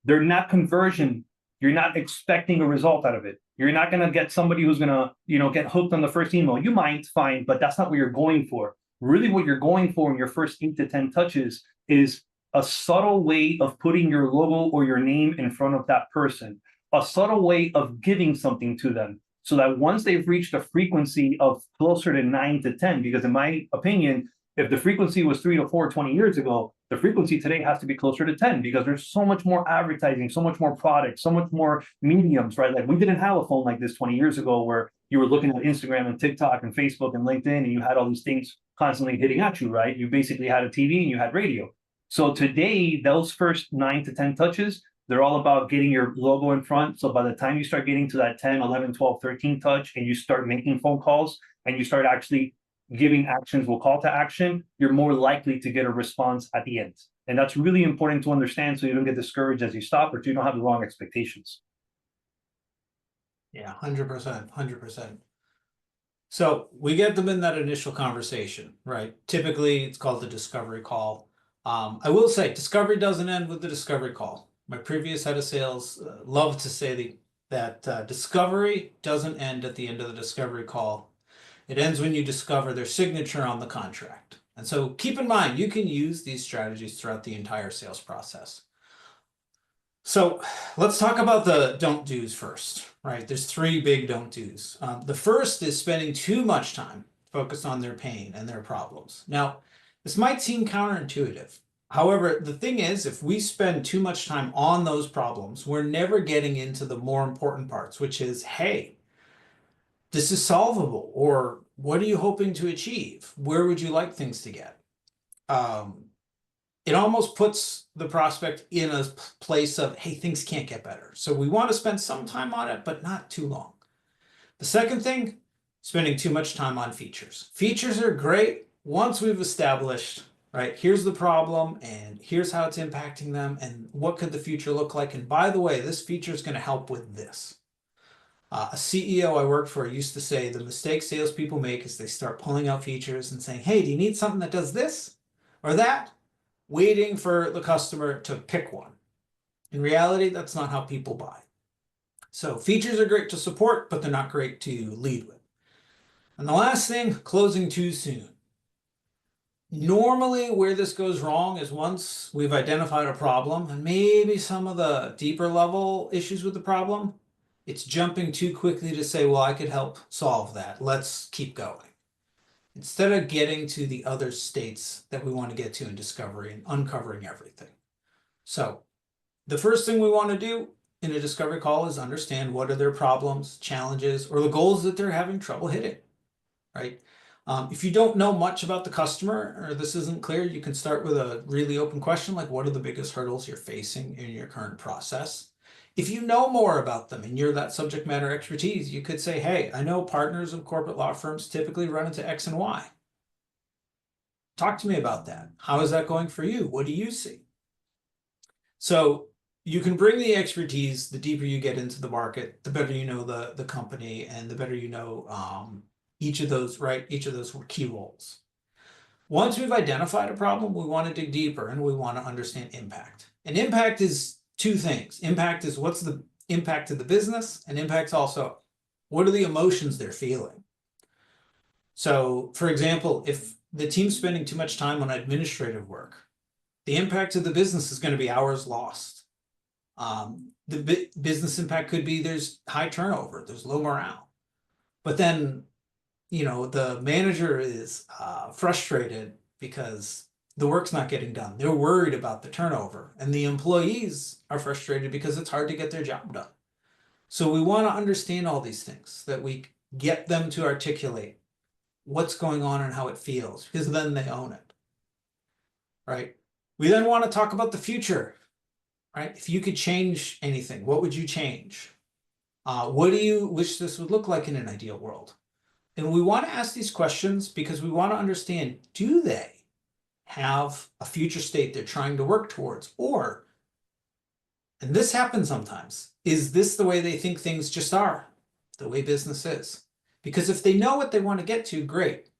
They're not conversion. You're not expecting a result out of it. You're not going to get somebody who's going to, get hooked on the first email. You might, fine, but that's not what you're going for. Really what you're going for in your first 8 to 10 touches is a subtle way of putting your logo or your name in front of that person, a subtle way of giving something to them, so that once they've reached a frequency of closer to 9 to 10, because in my opinion, if the frequency was 3 to 4 20 years ago, the frequency today has to be closer to 10, because there's so much more advertising, so much more product, so much more mediums, right? Like we didn't have a phone like this 20 years ago where you were looking at Instagram and TikTok and Facebook and LinkedIn and you had all these things constantly hitting at you, right? You basically had a TV and you had radio. So today, those first 9 to 10 touches, they're all about getting your logo in front. So by the time you start getting to that 10, 11, 12, 13 touch and you start making phone calls and you start actually giving actions, will call to action, you're more likely to get a response at the end. And that's really important to understand so you don't get discouraged as you stop, or you don't have the wrong expectations. Yeah, 100%, 100%. So we get them in that initial conversation, right? Typically, it's called the discovery call. I will say, discovery doesn't end with the discovery call. My previous head of sales loved to say that discovery doesn't end at the end of the discovery call. It ends when you discover their signature on the contract. And so keep in mind, you can use these strategies throughout the entire sales process. So let's talk about the don't do's first, right? There's 3 big don't do's. The first is spending too much time focused on their pain and their problems. Now, this might seem counterintuitive. However, the thing is, if we spend too much time on those problems, we're never getting into the more important parts, which is, hey, this is solvable, or what are you hoping to achieve? Where would you like things to get? It almost puts the prospect in a place of, hey, things can't get better. So we want to spend some time on it, but not too long. The second thing, spending too much time on features. Features are great once we've established, right, here's the problem and here's how it's impacting them and what could the future look like. And by the way, this feature is going to help with this. A CEO I worked for used to say the mistake salespeople make is they start pulling out features and saying, hey, do you need something that does this or that? Waiting for the customer to pick one. In reality, that's not how people buy. So features are great to support, but they're not great to lead with. And the last thing, closing too soon. Normally where this goes wrong is once we've identified a problem and maybe some of the deeper level issues with the problem, it's jumping too quickly to say, well, I could help solve that. Let's keep going. Instead of getting to the other states that we want to get to in discovery and uncovering everything. So the first thing we want to do in a discovery call is understand what are their problems, challenges, or the goals that they're having trouble hitting, right? If you don't know much about the customer or this isn't clear, you can start with a really open question like, what are the biggest hurdles you're facing in your current process? If you know more about them and you're that subject matter expertise, you could say, hey, I know partners of corporate law firms typically run into X and Y. Talk to me about that. How is that going for you? What do you see? So you can bring the expertise. The deeper you get into the market, the better you know the company and the better you know each of those, right? Each of those key roles. Once we've identified a problem, we want to dig deeper and we want to understand impact. And impact is 2 things. Impact is what's the impact to the business, and impact's also what are the emotions they're feeling. So for example, if the team's spending too much time on administrative work, the impact to the business is going to be hours lost. The business impact could be there's high turnover, there's low morale. But then, the manager is frustrated because the work's not getting done. They're worried about the turnover, and the employees are frustrated because it's hard to get their job done. So we want to understand all these things, that we get them to articulate what's going on and how it feels, because then they own it, right? We then want to talk about the future, right? If you could change anything, what would you change? What do you wish this would look like in an ideal world? And we want to ask these questions because we want to understand, do they have a future state they're trying to work towards? Or, and this happens sometimes, is this the way they think things just are, the way business is? Because if they know what they want to get to, great.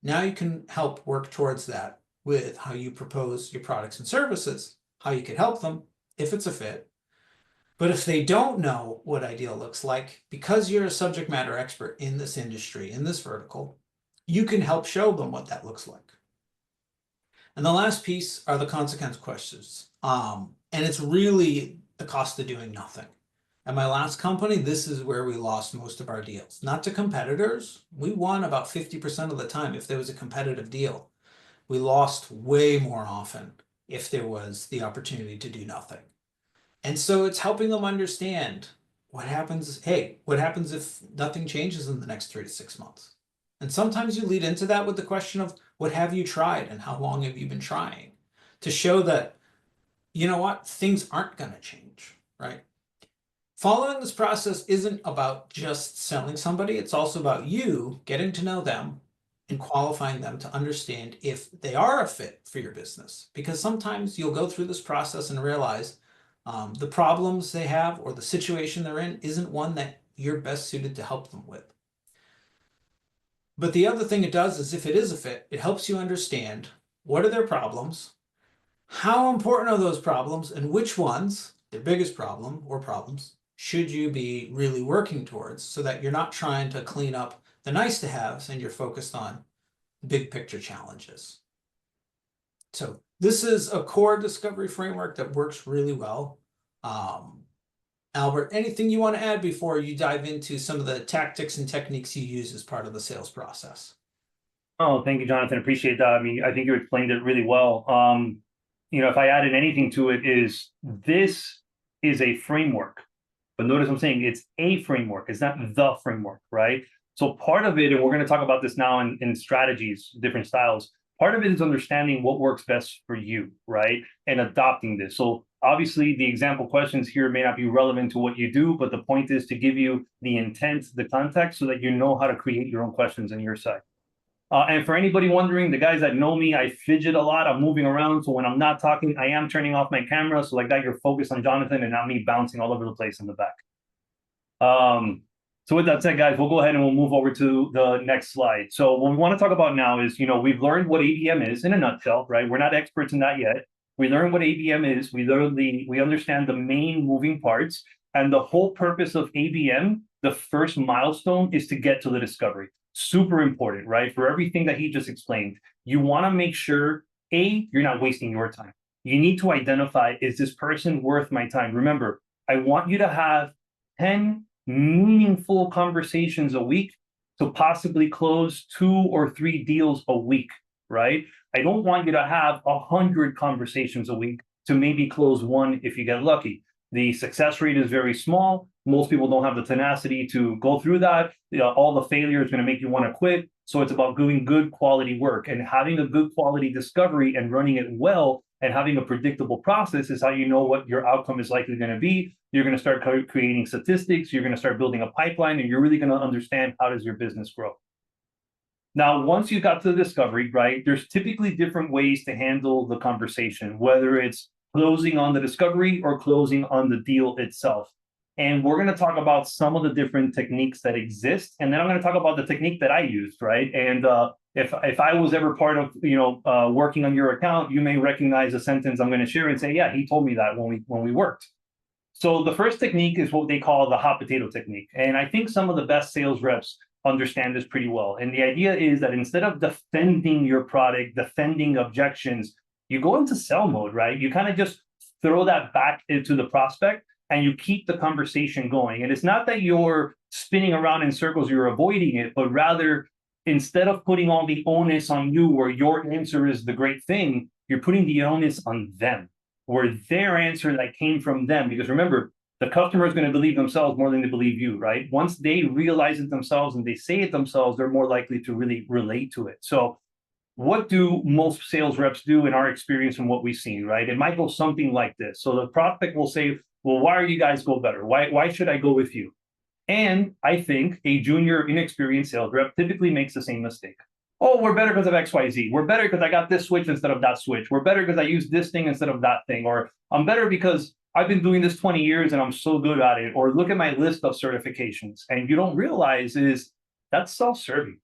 Now you can help work towards that with how you propose your products and services, how you could help them if it's a fit, But if they don't know what ideal looks like, because you're a subject matter expert in this industry, in this vertical, you can help show them what that looks like. And the last piece are the consequence questions. And it's really the cost of doing nothing. At my last company, this is where we lost most of our deals. Not to competitors. We won about 50% of the time if there was a competitive deal. We lost way more often if there was the opportunity to do nothing. And so it's helping them understand what happens. Hey, what happens if nothing changes in the next 3 to 6 months? And sometimes you lead into that with the question of what have you tried and how long have you been trying, to show that, you know what, things aren't going to change, right? Following this process isn't about just selling somebody. It's also about you getting to know them and qualifying them to understand if they are a fit for your business. Because sometimes you'll go through this process and realize the problems they have or the situation they're in isn't one that you're best suited to help them with. But the other thing it does is if it is a fit, it helps you understand what are their problems, how important are those problems, and which ones, their biggest problem or problems, should you be really working towards so that you're not trying to clean up the nice to haves and you're focused on big picture challenges. So this is a core discovery framework that works really well. Albert, anything you want to add before you dive into some of the tactics and techniques you use as part of the sales process? Oh, thank you, Jonathan. Appreciate that. I mean, I think you explained it really well. If I added anything to it, is this is a framework. But notice I'm saying it's a framework. It's not the framework, right? So part of it, and we're going to talk about this now in strategies, different styles. Part of it is understanding what works best for you, right? And adopting this. So obviously the example questions here may not be relevant to what you do, but the point is to give you the intent, the context, so that you know how to create your own questions on your side. And for anybody wondering, the guys that know me, I fidget a lot. I'm moving around. So when I'm not talking, I am turning off my camera. So like that, you're focused on Jonathan and not me bouncing all over the place in the back. So with that said, guys, we'll go ahead and we'll move over to the next slide. So what we want to talk about now is, we've learned what ABM is in a nutshell, right? We're not experts in that yet. We learned what ABM is. We understand the main moving parts, and the whole purpose of ABM, the first milestone, is to get to the discovery. Super important, right? For everything that he just explained, you want to make sure, you're not wasting your time. You need to identify, is this person worth my time? Remember, I want you to have 10 meaningful conversations a week to possibly close 2 or 3 deals a week, right? I don't want you to have 100 conversations a week to maybe close 1 if you get lucky. The success rate is very small. Most people don't have the tenacity to go through that. All the failure is going to make you want to quit. So it's about doing good quality work, and having a good quality discovery and running it well and having a predictable process is how you know what your outcome is likely going to be. You're going to start creating statistics. You're going to start building a pipeline, and you're really going to understand how does your business grow. Now, once you got to the discovery, right, there's typically different ways to handle the conversation, whether it's closing on the discovery or closing on the deal itself. And we're going to talk about some of the different techniques that exist. And then I'm going to talk about the technique that I used, right? And if I was ever part of, working on your account, you may recognize a sentence I'm going to share and say, yeah, he told me that when we worked. So the first technique is what they call the hot potato technique. And I think some of the best sales reps understand this pretty well. And the idea is that instead of defending your product, defending objections, you go into sell mode, right? You kind of just throw that back into the prospect and you keep the conversation going. And it's not that you're spinning around in circles, you're avoiding it, but rather, instead of putting all the onus on you where your answer is the great thing, you're putting the onus on them, where their answer that came from them. Because remember, the customer is going to believe themselves more than they believe you, right? Once they realize it themselves and they say it themselves, they're more likely to really relate to it. So what do most sales reps do in our experience and what we've seen, right? It might go something like this. So the prospect will say, well, why are you guys go better? Why should I go with you? And I think a junior, inexperienced sales rep typically makes the same mistake. Oh, we're better because of XYZ. We're better because I got this switch instead of that switch. We're better because I used this thing instead of that thing. Or I'm better because I've been doing this 20 years and I'm so good at it. Or look at my list of certifications. And you don't realize is that's self-serving.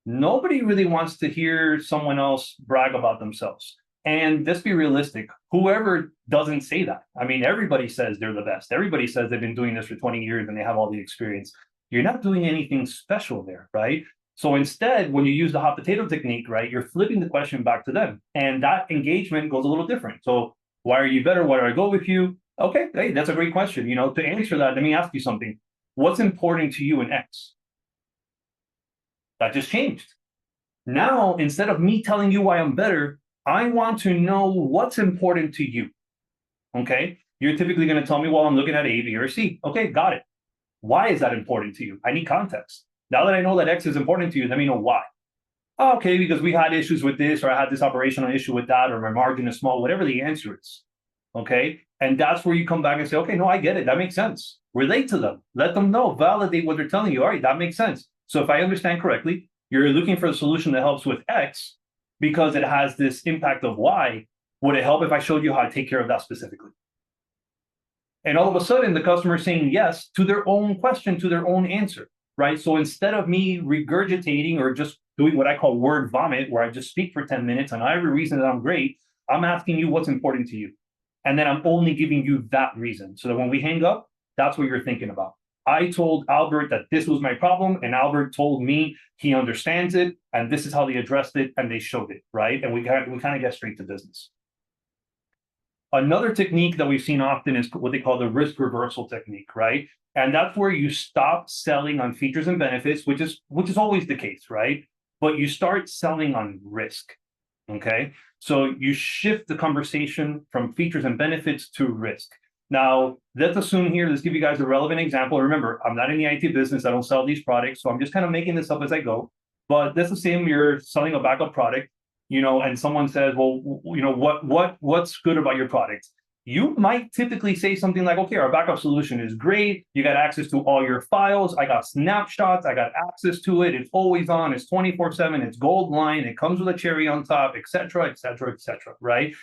Nobody really wants to hear someone else brag about themselves. And let's be realistic. Whoever doesn't say that. I mean, everybody says they're the best. Everybody says they've been doing this for 20 years and they have all the experience. You're not doing anything special there, right? So instead, when you use the hot potato technique, right, you're flipping the question back to them. And that engagement goes a little different. So why are you better? Why do I go with you? Okay, hey, that's a great question. You know, to answer that, let me ask you something. What's important to you in X? That just changed. Now, instead of me telling you why I'm better, I want to know what's important to you. Okay, you're typically going to tell me, well, I'm looking at A, B, or C. Okay, got it. Why is that important to you? I need context. Now that I know that X is important to you, let me know why. Oh, okay, because we had issues with this, or I had this operational issue with that, or my margin is small, whatever the answer is. Okay, and that's where you come back and say, okay, no, I get it. That makes sense. Relate to them. Let them know. Validate what they're telling you. All right, that makes sense. So if I understand correctly, you're looking for a solution that helps with X because it has this impact of Y. Would it help if I showed you how to take care of that specifically? And all of a sudden, the customer is saying yes to their own question, to their own answer, right? So instead of me regurgitating or just doing what I call word vomit, where I just speak for 10 minutes on every reason that I'm great, I'm asking you what's important to you. And then I'm only giving you that reason. So that when we hang up, that's what you're thinking about. I told Albert that this was my problem, and Albert told me he understands it, and this is how they addressed it, and they showed it, right? And we kind of get straight to business. Another technique that we've seen often is what they call the risk reversal technique, right? And that's where you stop selling on features and benefits, which is always the case, right? But you start selling on risk, okay? So you shift the conversation from features and benefits to risk. Now, let's assume here, let's give you guys a relevant example. Remember, I'm not in the IT business. I don't sell these products. So I'm just kind of making this up as I go. But let's assume you're selling a backup product, you know, and someone says, well, you know, what's good about your product? You might typically say something like, okay, our backup solution is great. You got access to all your files. I got snapshots. I got access to it. It's always on. It's 24/7. It's gold line. It comes with a cherry on top, et cetera, et cetera, et cetera, right?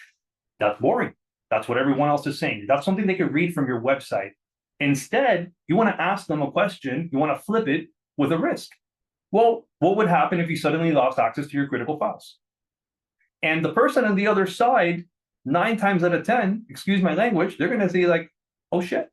That's boring. That's what everyone else is saying. That's something they can read from your website. Instead, you want to ask them a question. You want to flip it with a risk. Well, what would happen if you suddenly lost access to your critical files? And the person on the other side, 9 times out of 10, excuse my language, they're going to say like, oh shit,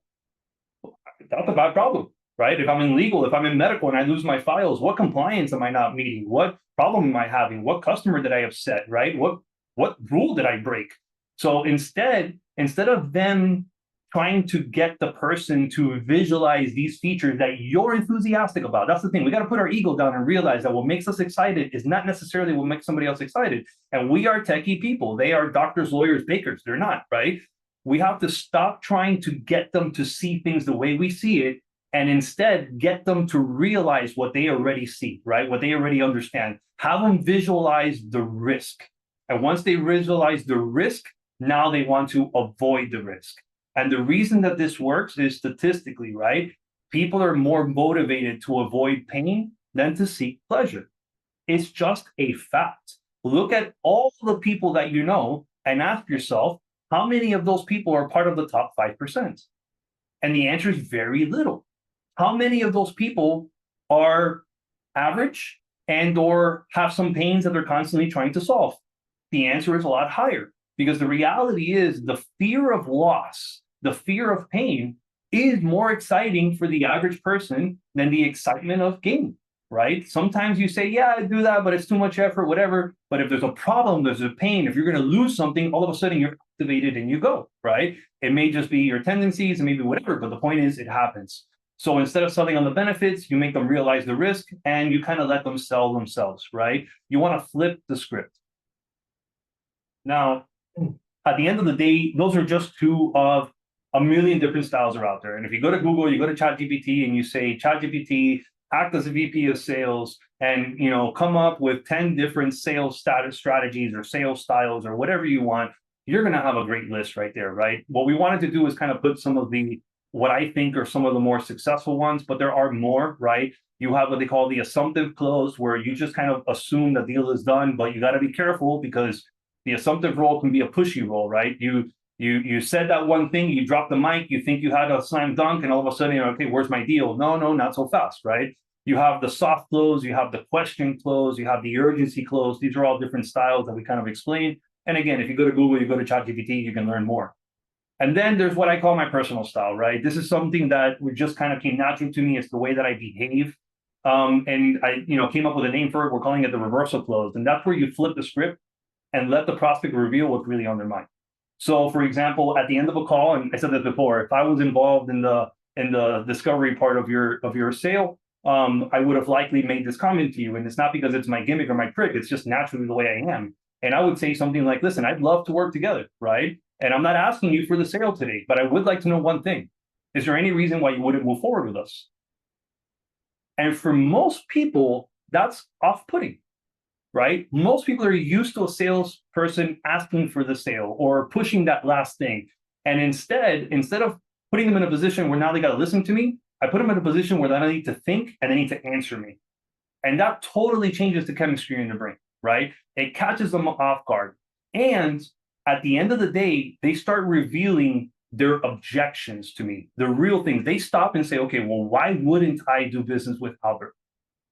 that's a bad problem, right? If I'm in legal, if I'm in medical and I lose my files, what compliance am I not meeting? What problem am I having? What customer did I upset, right? What rule did I break? So instead of them trying to get the person to visualize these features that you're enthusiastic about, that's the thing. We got to put our ego down and realize that what makes us excited is not necessarily what makes somebody else excited. And we are techie people. They are doctors, lawyers, bakers. They're not, right? We have to stop trying to get them to see things the way we see it, and instead get them to realize what they already see, right? What they already understand. Have them visualize the risk. And once they visualize the risk, now they want to avoid the risk. And the reason that this works is statistically, right? People are more motivated to avoid pain than to seek pleasure. It's just a fact. Look at all the people that you know and ask yourself, how many of those people are part of the top 5%? And the answer is very little. How many of those people are average and or have some pains that they're constantly trying to solve? The answer is a lot higher, because the reality is the fear of loss, the fear of pain is more exciting for the average person than the excitement of gain, right? Sometimes you say, yeah, I do that, but it's too much effort, whatever. But if there's a problem, there's a pain, if you're going to lose something, all of a sudden you're activated and you go, right? It may just be your tendencies and maybe whatever, but the point is it happens. So instead of selling on the benefits, you make them realize the risk and you kind of let them sell themselves, right? You want to flip the script. Now, at the end of the day, those are just 2 of a million different styles are out there. And if you go to Google, you go to ChatGPT and you say, ChatGPT, act as a VP of sales and, you know, come up with 10 different sales status strategies or sales styles or whatever you want, you're going to have a great list right there, right? What we wanted to do is kind of put some of the, what I think are some of the more successful ones, but there are more, right? You have what they call the assumptive close, where you just kind of assume the deal is done, but you got to be careful because the assumptive role can be a pushy role, right? You said that one thing, you dropped the mic, you think you had a slam dunk, and all of a sudden, okay, where's my deal? No, not so fast, right? You have the soft close, you have the question close, you have the urgency close. These are all different styles that we kind of explained. And again, if you go to Google, you go to ChatGPT, you can learn more. And then there's what I call my personal style, right? This is something that just kind of came natural to me. It's the way that I behave. And I, came up with a name for it. We're calling it the reversal close. And that's where you flip the script and let the prospect reveal what's really on their mind. So, for example, at the end of a call, and I said this before, if I was involved in the discovery part of your sale, I would have likely made this comment to you. And it's not because it's my gimmick or my trick. It's just naturally the way I am. And I would say something like, listen, I'd love to work together, right? And I'm not asking you for the sale today, but I would like to know one thing. Is there any reason why you wouldn't move forward with us? And for most people, that's off-putting, right? Most people are used to a salesperson asking for the sale or pushing that last thing. And instead of putting them in a position where now they got to listen to me, I put them in a position where they need to think and they need to answer me. And that totally changes the chemistry in the brain, right? It catches them off guard. And at the end of the day, they start revealing their objections to me, the real things. They stop and say, okay, well, why wouldn't I do business with Albert?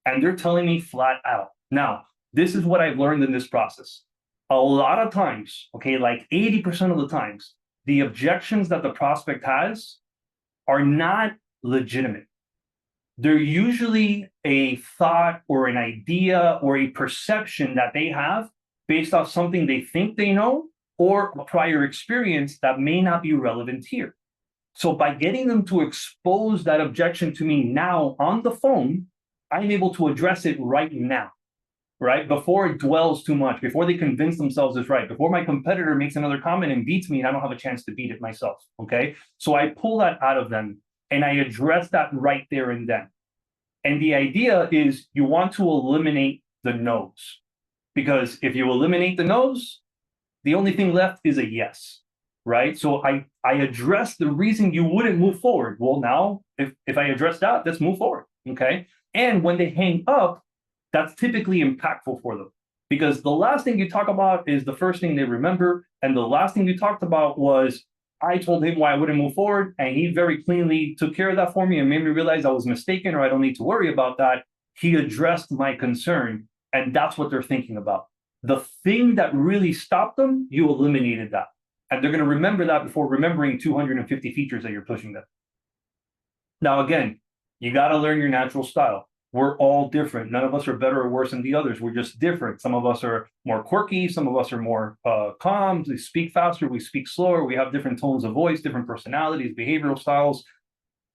And they're telling me flat out. Now, this is what I've learned in this process. A lot of times, okay, like 80% of the times, the objections that the prospect has are not legitimate. They're usually a thought or an idea or a perception that they have based off something they think they know or a prior experience that may not be relevant here. So by getting them to expose that objection to me now on the phone, I'm able to address it right now, right? Before it dwells too much, before they convince themselves it's right, before my competitor makes another comment and beats me and I don't have a chance to beat it myself, okay? So I pull that out of them and I address that right there and then. And the idea is you want to eliminate the no's, because if you eliminate the no's, the only thing left is a yes, right? So I address the reason you wouldn't move forward. Well, now, if I address that, let's move forward, okay? And when they hang up, that's typically impactful for them, because the last thing you talk about is the first thing they remember. And the last thing you talked about was, I told him why I wouldn't move forward, and he very cleanly took care of that for me and made me realize I was mistaken or I don't need to worry about that. He addressed my concern, and that's what they're thinking about. The thing that really stopped them, you eliminated that. And they're going to remember that before remembering 250 features that you're pushing them. Now, again, you got to learn your natural style. We're all different. None of us are better or worse than the others. We're just different. Some of us are more quirky. Some of us are more calm. We speak faster. We speak slower. We have different tones of voice, different personalities, behavioral styles.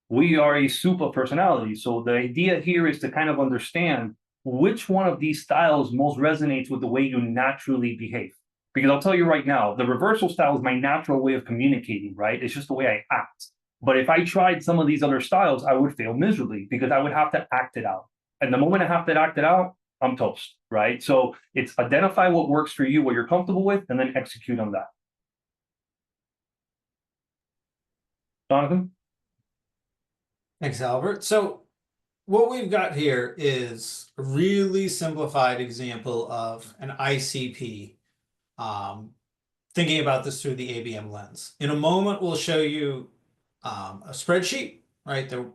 We are a soup of personalities. So the idea here is to kind of understand which one of these styles most resonates with the way you naturally behave. Because I'll tell you right now, the reversal style is my natural way of communicating, right? It's just the way I act. But if I tried some of these other styles, I would fail miserably because I would have to act it out. And the moment I have to act it out, I'm toast, right? So it's identify what works for you, what you're comfortable with, and then execute on that. Jonathan? Thanks, Albert. So what we've got here is a really simplified example of an ICP, thinking about this through the ABM lens. In a moment, we'll show you a spreadsheet, right, that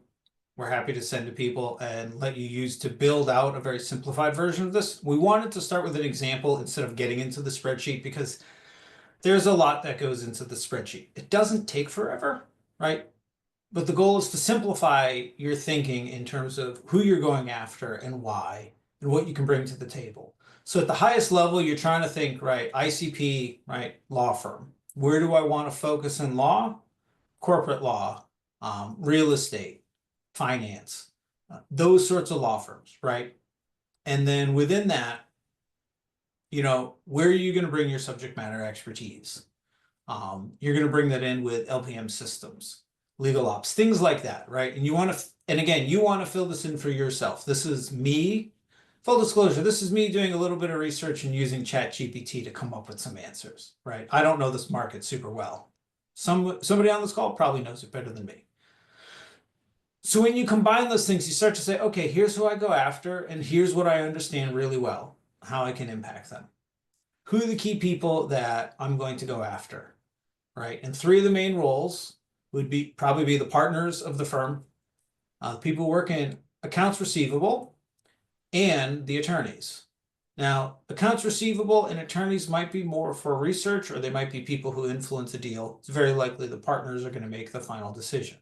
we're happy to send to people and let you use to build out a very simplified version of this. We wanted to start with an example instead of getting into the spreadsheet because there's a lot that goes into the spreadsheet. It doesn't take forever, right? But the goal is to simplify your thinking in terms of who you're going after and why and what you can bring to the table. So at the highest level, you're trying to think, right, ICP, right, law firm. Where do I want to focus in law? Corporate law, real estate, finance, those sorts of law firms, right? And then within that, where are you going to bring your subject matter expertise? You're going to bring that in with LPM systems, legal ops, things like that, right? And you want to, and again, you want to fill this in for yourself. This is me, full disclosure, this is me doing a little bit of research and using ChatGPT to come up with some answers, right? I don't know this market super well. Somebody on this call probably knows it better than me. So when you combine those things, you start to say, okay, here's who I go after, and here's what I understand really well, how I can impact them. Who are the key people that I'm going to go after, right? And three of the main roles would probably be the partners of the firm, people who work in accounts receivable, and the attorneys. Now, accounts receivable and attorneys might be more for research, or they might be people who influence a deal. It's very likely the partners are going to make the final decision.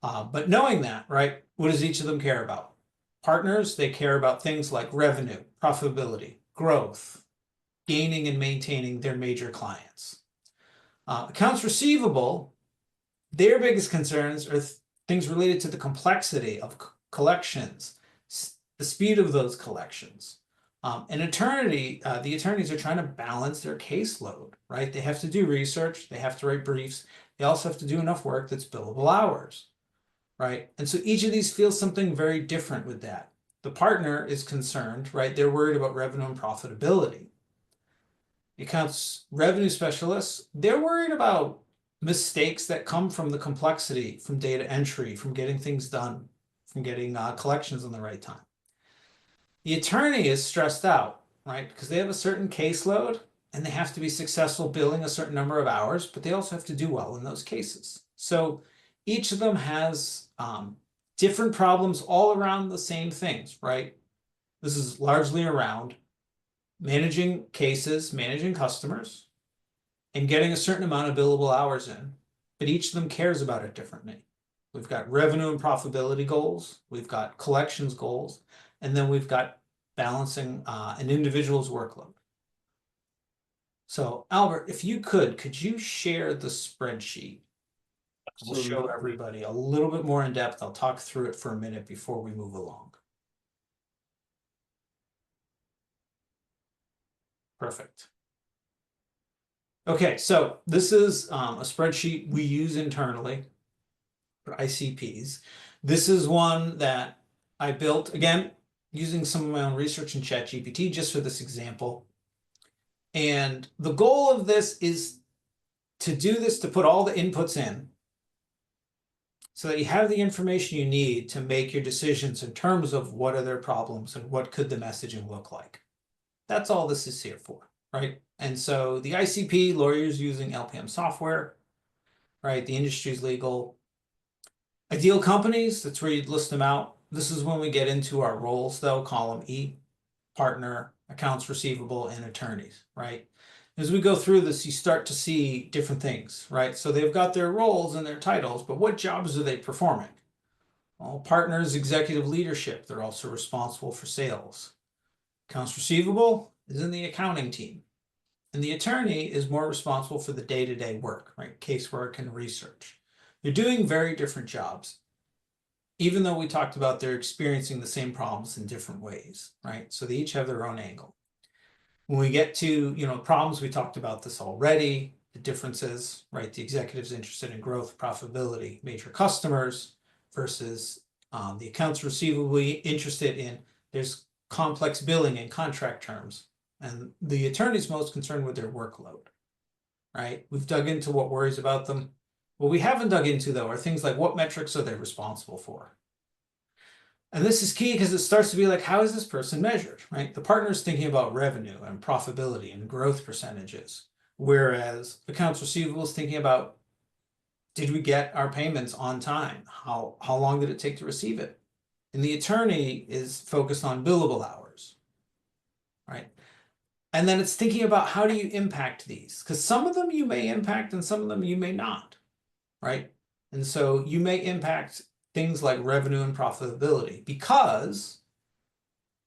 But knowing that, right, what does each of them care about? Partners, they care about things like revenue, profitability, growth, gaining and maintaining their major clients. Accounts receivable, their biggest concerns are things related to the complexity of collections, the speed of those collections. The attorneys are trying to balance their caseload, right? They have to do research, they have to write briefs, they also have to do enough work that's billable hours, right? And so each of these feels something very different with that. The partner is concerned, right? They're worried about revenue and profitability. The accounts revenue specialists, they're worried about mistakes that come from the complexity, from data entry, from getting things done, from getting collections on the right time. The attorney is stressed out, right? Because they have a certain caseload and they have to be successful billing a certain number of hours, but they also have to do well in those cases. So each of them has different problems all around the same things, right? This is largely around managing cases, managing customers, and getting a certain amount of billable hours in, but each of them cares about it differently. We've got revenue and profitability goals, we've got collections goals, and then we've got balancing an individual's workload. So Albert, if you could you share the spreadsheet? We'll show everybody a little bit more in depth. I'll talk through it for a minute before we move along. Perfect. Okay, so this is a spreadsheet we use internally for ICPs. This is one that I built, again, using some of my own research in ChatGPT just for this example. And the goal of this is to do this, to put all the inputs in so that you have the information you need to make your decisions in terms of what are their problems and what could the messaging look like. That's all this is here for, right? And so the ICP, lawyers using LPM software, right? The industry's legal. Ideal companies, that's where you'd list them out. This is when we get into our roles though, column E, partner, accounts receivable, and attorneys, right? As we go through this, you start to see different things, right? So they've got their roles and their titles, but what jobs are they performing? Well, partners, executive leadership, they're also responsible for sales. Accounts receivable is in the accounting team. And the attorney is more responsible for the day-to-day work, right? Casework and research. They're doing very different jobs, even though we talked about they're experiencing the same problems in different ways, right? So they each have their own angle. When we get to, problems, we talked about this already, the differences, right? The executive's interested in growth, profitability, major customers versus the accounts receivable interested in, there's complex billing and contract terms. And the attorney's most concerned with their workload, right? We've dug into what worries about them. What we haven't dug into, though, are things like what metrics are they responsible for? And this is key because it starts to be like, how is this person measured, right? The partner's thinking about revenue and profitability and growth percentages, whereas accounts receivable is thinking about, did we get our payments on time? How long did it take to receive it? And the attorney is focused on billable hours, right? And then it's thinking about how do you impact these? Because some of them you may impact and some of them you may not, right? And so you may impact things like revenue and profitability because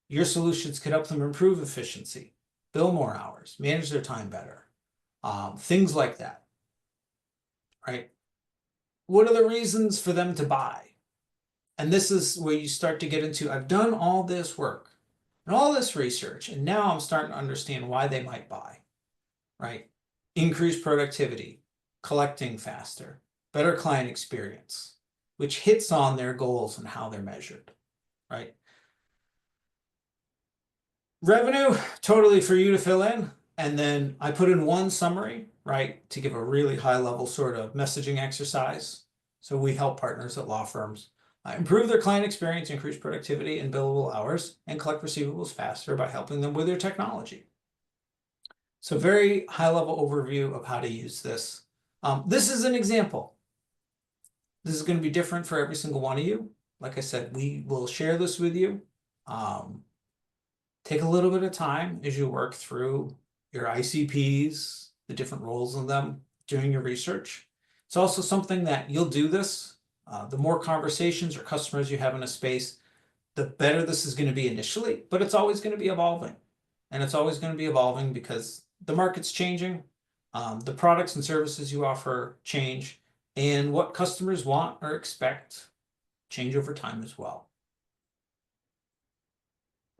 your solutions could help them improve efficiency, bill more hours, manage their time better, things like that, right? What are the reasons for them to buy? And this is where you start to get into, I've done all this work and all this research, and now I'm starting to understand why they might buy, right? Increased productivity, collecting faster, better client experience, which hits on their goals and how they're measured, right? Revenue, totally for you to fill in. And then I put in one summary, right, to give a really high level sort of messaging exercise. So we help partners at law firms improve their client experience, increase productivity and billable hours, and collect receivables faster by helping them with their technology. So very high level overview of how to use this. This is an example. This is going to be different for every single one of you. Like I said, we will share this with you. take a little bit of time as you work through your ICPs, the different roles in them, doing your research. It's also something that you'll do this. The more conversations or customers you have in a space, the better this is going to be initially, but it's always going to be evolving. And it's always going to be evolving because the market's changing, the products and services you offer change, and what customers want or expect change over time as well.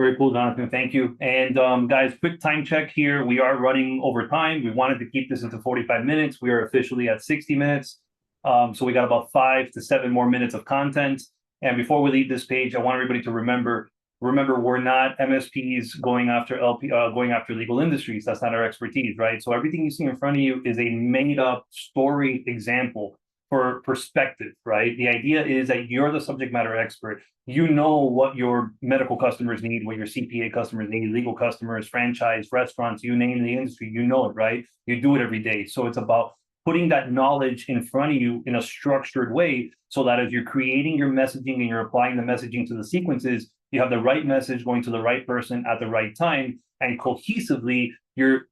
Very cool, Jonathan. Thank you. And guys, quick time check here. We are running over time. We wanted to keep this into 45 minutes. We are officially at 60 minutes. So we got about 5 to 7 more minutes of content. And before we leave this page, I want everybody to remember, we're not MSPs going after going after legal industries. That's not our expertise, right? So everything you see in front of you is a made up story example for perspective, right? The idea is that you're the subject matter expert. You know what your medical customers need, what your CPA customers need, legal customers, franchise, restaurants, you name the industry, you know it, right? You do it every day. So it's about putting that knowledge in front of you in a structured way so that as you're creating your messaging and you're applying the messaging to the sequences, you have the right message going to the right person at the right time. And cohesively, you're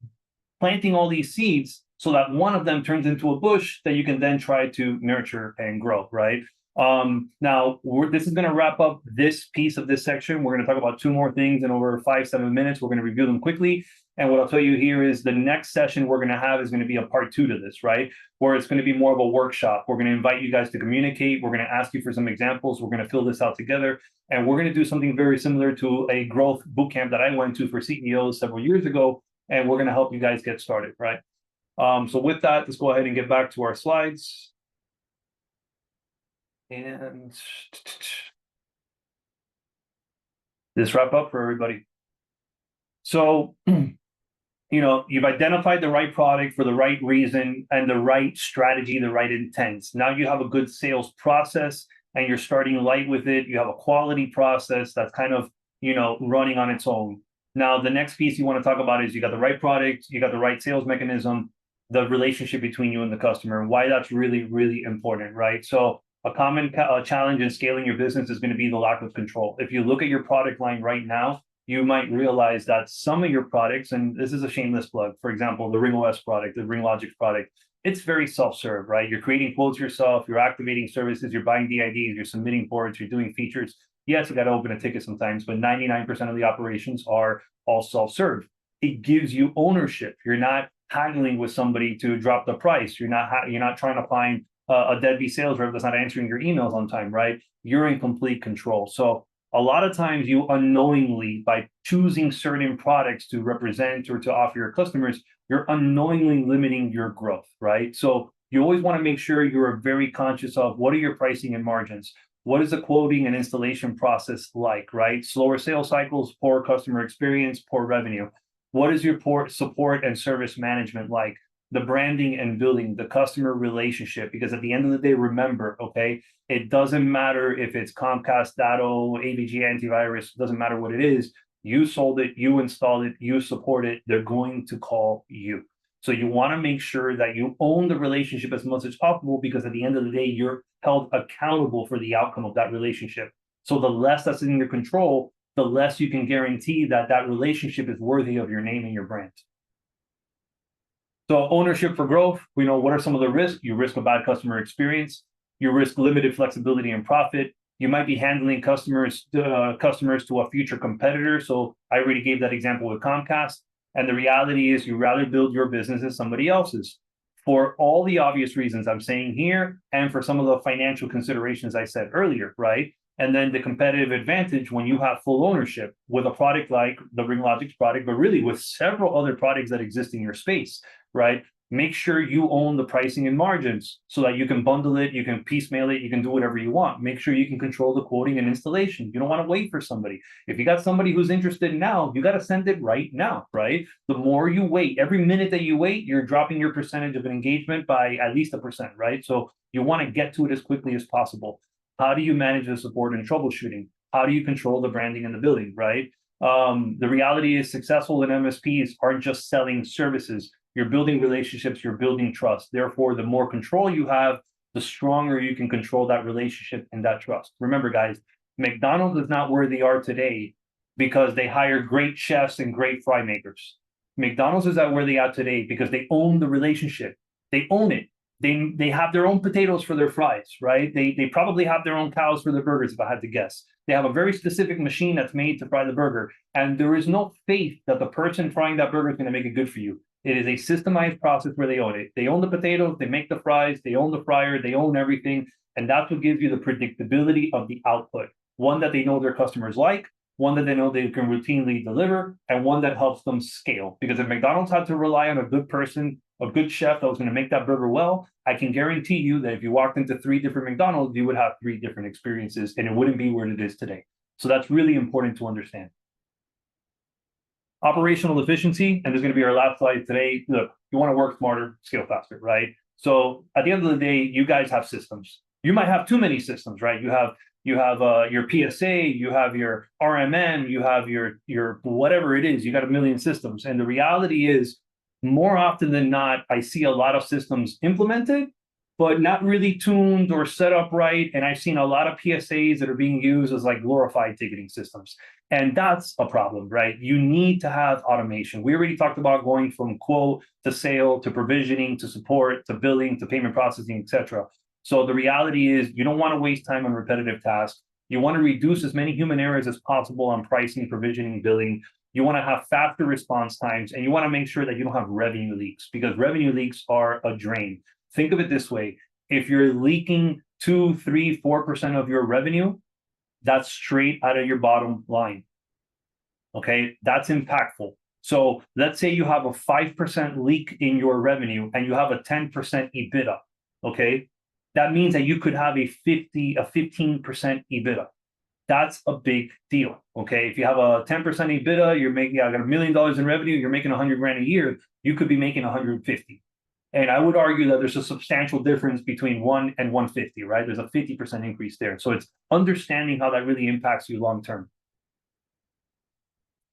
planting all these seeds so that one of them turns into a bush that you can then try to nurture and grow, right? Now, this is going to wrap up this piece of this section. We're going to talk about 2 more things in over 5-7 minutes. We're going to review them quickly. And what I'll tell you here is the next session we're going to have is going to be a part 2 to this, right? Where it's going to be more of a workshop. We're going to invite you guys to communicate. We're going to ask you for some examples. We're going to fill this out together. And we're going to do something very similar to a growth bootcamp that I went to for CEOs several years ago. And we're going to help you guys get started, right? So with that, let's go ahead and get back to our slides. And this wrap up for everybody. So, you've identified the right product for the right reason and the right strategy, the right intent. Now you have a good sales process and you're starting light with it. You have a quality process that's kind of, running on its own. Now, the next piece you want to talk about is you got the right product, you got the right sales mechanism, the relationship between you and the customer, and why that's really, really important, right? So a common challenge in scaling your business is going to be the lack of control. If you look at your product line right now, you might realize that some of your products, and this is a shameless plug, for example, the RingOS product, the RingLogix product, it's very self-serve, right? You're creating quotes yourself, you're activating services, you're buying DIDs, you're submitting boards, you're doing features. Yes, you got to open a ticket sometimes, but 99% of the operations are all self-serve. It gives you ownership. You're not haggling with somebody to drop the price. You're not trying to find a deadbeat sales rep that's not answering your emails on time, right? You're in complete control. So a lot of times you unknowingly, by choosing certain products to represent or to offer your customers, you're unknowingly limiting your growth, right? So you always want to make sure you're very conscious of what are your pricing and margins? What is the quoting and installation process like, right? Slower sales cycles, poor customer experience, poor revenue. What is your support and service management like? The branding and building, the customer relationship, because at the end of the day, remember, okay, it doesn't matter if it's Comcast, Datto, AVG antivirus, it doesn't matter what it is. You sold it, you installed it, you support it, they're going to call you. So you want to make sure that you own the relationship as much as possible, because at the end of the day, you're held accountable for the outcome of that relationship. So the less that's in your control, the less you can guarantee that that relationship is worthy of your name and your brand. So ownership for growth, what are some of the risks? You risk a bad customer experience. You risk limited flexibility and profit. You might be handling customers to a future competitor. So I already gave that example with Comcast. And the reality is you rather build your business as somebody else's for all the obvious reasons I'm saying here, and for some of the financial considerations I said earlier, right? And then the competitive advantage when you have full ownership with a product like the RingLogix product, but really with several other products that exist in your space, right? Make sure you own the pricing and margins so that you can bundle it, you can piecemeal it, you can do whatever you want. Make sure you can control the quoting and installation. You don't want to wait for somebody. If you got somebody who's interested now, you got to send it right now, right? The more you wait, every minute that you wait, you're dropping your percentage of an engagement by at least 1%, right? So you want to get to it as quickly as possible. How do you manage the support and troubleshooting? How do you control the branding and the building, right? The reality is successful in MSPs aren't just selling services. You're building relationships, you're building trust. Therefore, the more control you have, the stronger you can control that relationship and that trust. Remember, guys, McDonald's is not where they are today because they hire great chefs and great fry makers. McDonald's is at where they are today because they own the relationship. They own it. They have their own potatoes for their fries, right? They probably have their own cows for their burgers, if I had to guess. They have a very specific machine that's made to fry the burger. And there is no faith that the person frying that burger is going to make it good for you. It is a systemized process where they own it. They own the potatoes, they make the fries, they own the fryer, they own everything. And that's what gives you the predictability of the output. One that they know their customers like, one that they know they can routinely deliver, and one that helps them scale. Because if McDonald's had to rely on a good person, a good chef that was going to make that burger well, I can guarantee you that if you walked into 3 different McDonald's, you would have 3 different experiences, and it wouldn't be where it is today. So that's really important to understand. Operational efficiency, and this is going to be our last slide today. Look, you want to work smarter, scale faster, right? So at the end of the day, you guys have systems. You might have too many systems, right? You have your PSA, you have your RMM, you have your whatever it is. You got a million systems, and the reality is, more often than not, I see a lot of systems implemented, but not really tuned or set up right. And I've seen a lot of PSAs that are being used as like glorified ticketing systems. And that's a problem, right? You need to have automation. We already talked about going from quote to sale to provisioning to support to billing to payment processing, etc. So the reality is you don't want to waste time on repetitive tasks. You want to reduce as many human errors as possible on pricing, provisioning, billing. You want to have faster response times, and you want to make sure that you don't have revenue leaks, because revenue leaks are a drain. Think of it this way. If you're leaking 2, 3, 4% of your revenue, that's straight out of your bottom line. Okay, that's impactful. So let's say you have a 5% leak in your revenue and you have a 10% EBITDA. Okay, that means that you could have a 15% EBITDA. That's a big deal. Okay, if you have a 10% EBITDA, you're making, I got $1 million in revenue, you're making 100 grand a year, you could be making 150. And I would argue that there's a substantial difference between 1 and 150, right? There's a 50% increase there. So it's understanding how that really impacts you long term.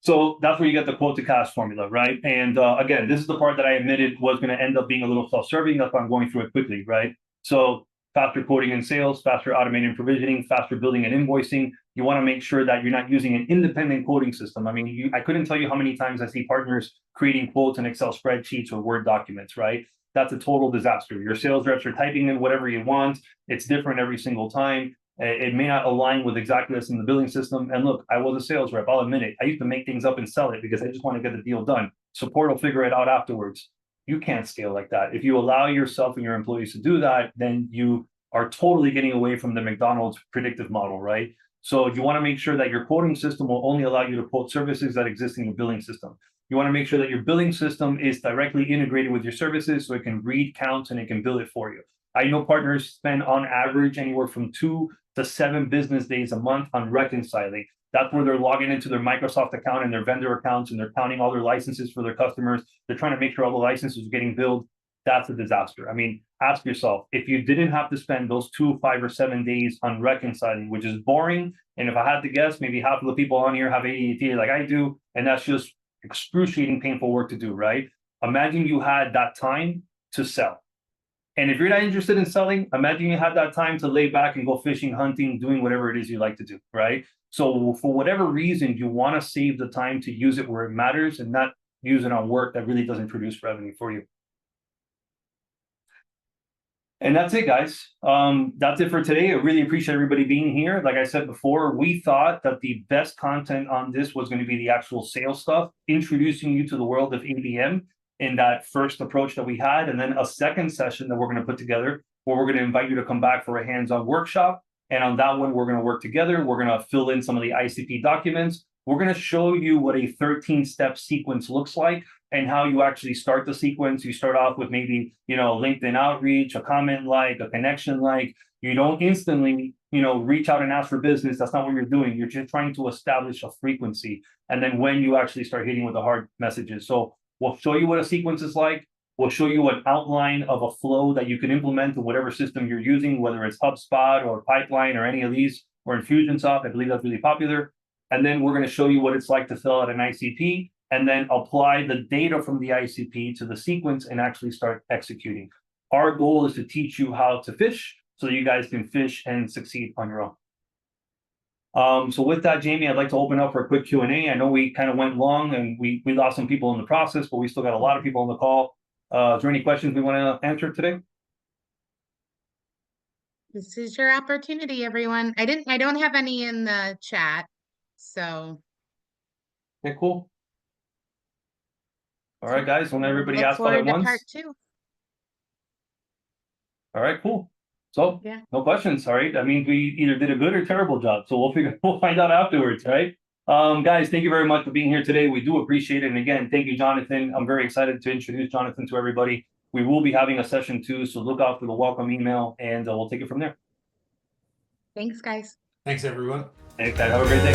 So that's where you get the quote to cash formula, right? And again, this is the part that I admitted was going to end up being a little self-serving. That's why I'm going through it quickly, right? So faster quoting and sales, faster automating provisioning, faster billing and invoicing. You want to make sure that you're not using an independent quoting system. I mean, I couldn't tell you how many times I see partners creating quotes in Excel spreadsheets or Word documents, right? That's a total disaster. Your sales reps are typing in whatever you want. It's different every single time. It may not align with exactly what's in the billing system. And look, I was a sales rep. I'll admit it. I used to make things up and sell it because I just want to get the deal done. Support will figure it out afterwards. You can't scale like that. If you allow yourself and your employees to do that, then you are totally getting away from the McDonald's predictive model, right? So you want to make sure that your quoting system will only allow you to quote services that exist in your billing system. You want to make sure that your billing system is directly integrated with your services so it can read counts and it can bill it for you. I know partners spend on average anywhere from 2 to 7 business days a month on reconciling. That's where they're logging into their Microsoft account and their vendor accounts, and they're counting all their licenses for their customers. They're trying to make sure all the licenses are getting billed. That's a disaster. I mean, ask yourself, if you didn't have to spend those 2, 5, or 7 days on reconciling, which is boring, and if I had to guess, maybe half of the people on here have ADHD like I do, and that's just excruciating, painful work to do, right? Imagine you had that time to sell. And if you're not interested in selling, imagine you had that time to lay back and go fishing, hunting, doing whatever it is you like to do, right? So for whatever reason, you want to save the time to use it where it matters and not use it on work that really doesn't produce revenue for you. And that's it, guys. That's it for today. I really appreciate everybody being here. Like I said before, we thought that the best content on this was going to be the actual sales stuff, introducing you to the world of ABM in that first approach that we had, and then a second session that we're going to put together where we're going to invite you to come back for a hands-on workshop. And on that one, we're going to work together. We're going to fill in some of the ICP documents. We're going to show you what a 13-step sequence looks like and how you actually start the sequence. You start off with maybe, LinkedIn outreach, a comment like, a connection like. You don't instantly, reach out and ask for business. That's not what you're doing. You're just trying to establish a frequency. And then when you actually start hitting with the hard messages. So we'll show you what a sequence is like. We'll show you an outline of a flow that you can implement in whatever system you're using, whether it's HubSpot or Pipeline or any of these, or Infusionsoft. I believe that's really popular. And then we're going to show you what it's like to fill out an ICP and then apply the data from the ICP to the sequence and actually start executing. Our goal is to teach you how to fish so that you guys can fish and succeed on your own. So with that, Jamie, I'd like to open up for a quick Q&A. I know we kind of went long and we lost some people in the process, but we still got a lot of people on the call. Is there any questions we want to answer today? This is your opportunity, everyone. I don't have any in the chat, so Okay, cool. All right, guys, when everybody look asks all at forward to once. part 2. All right, cool. So Yeah. no questions. All right. That means we either did a good or terrible job. So we'll find out afterwards, right? Guys, thank you very much for being here today. We do appreciate it. And again, thank you, Jonathan. I'm very excited to introduce Jonathan to everybody. We will be having a session 2, so look out for the welcome email and we'll take it from there. Thanks, guys. Thanks, everyone. Thanks, guys. Have a great day.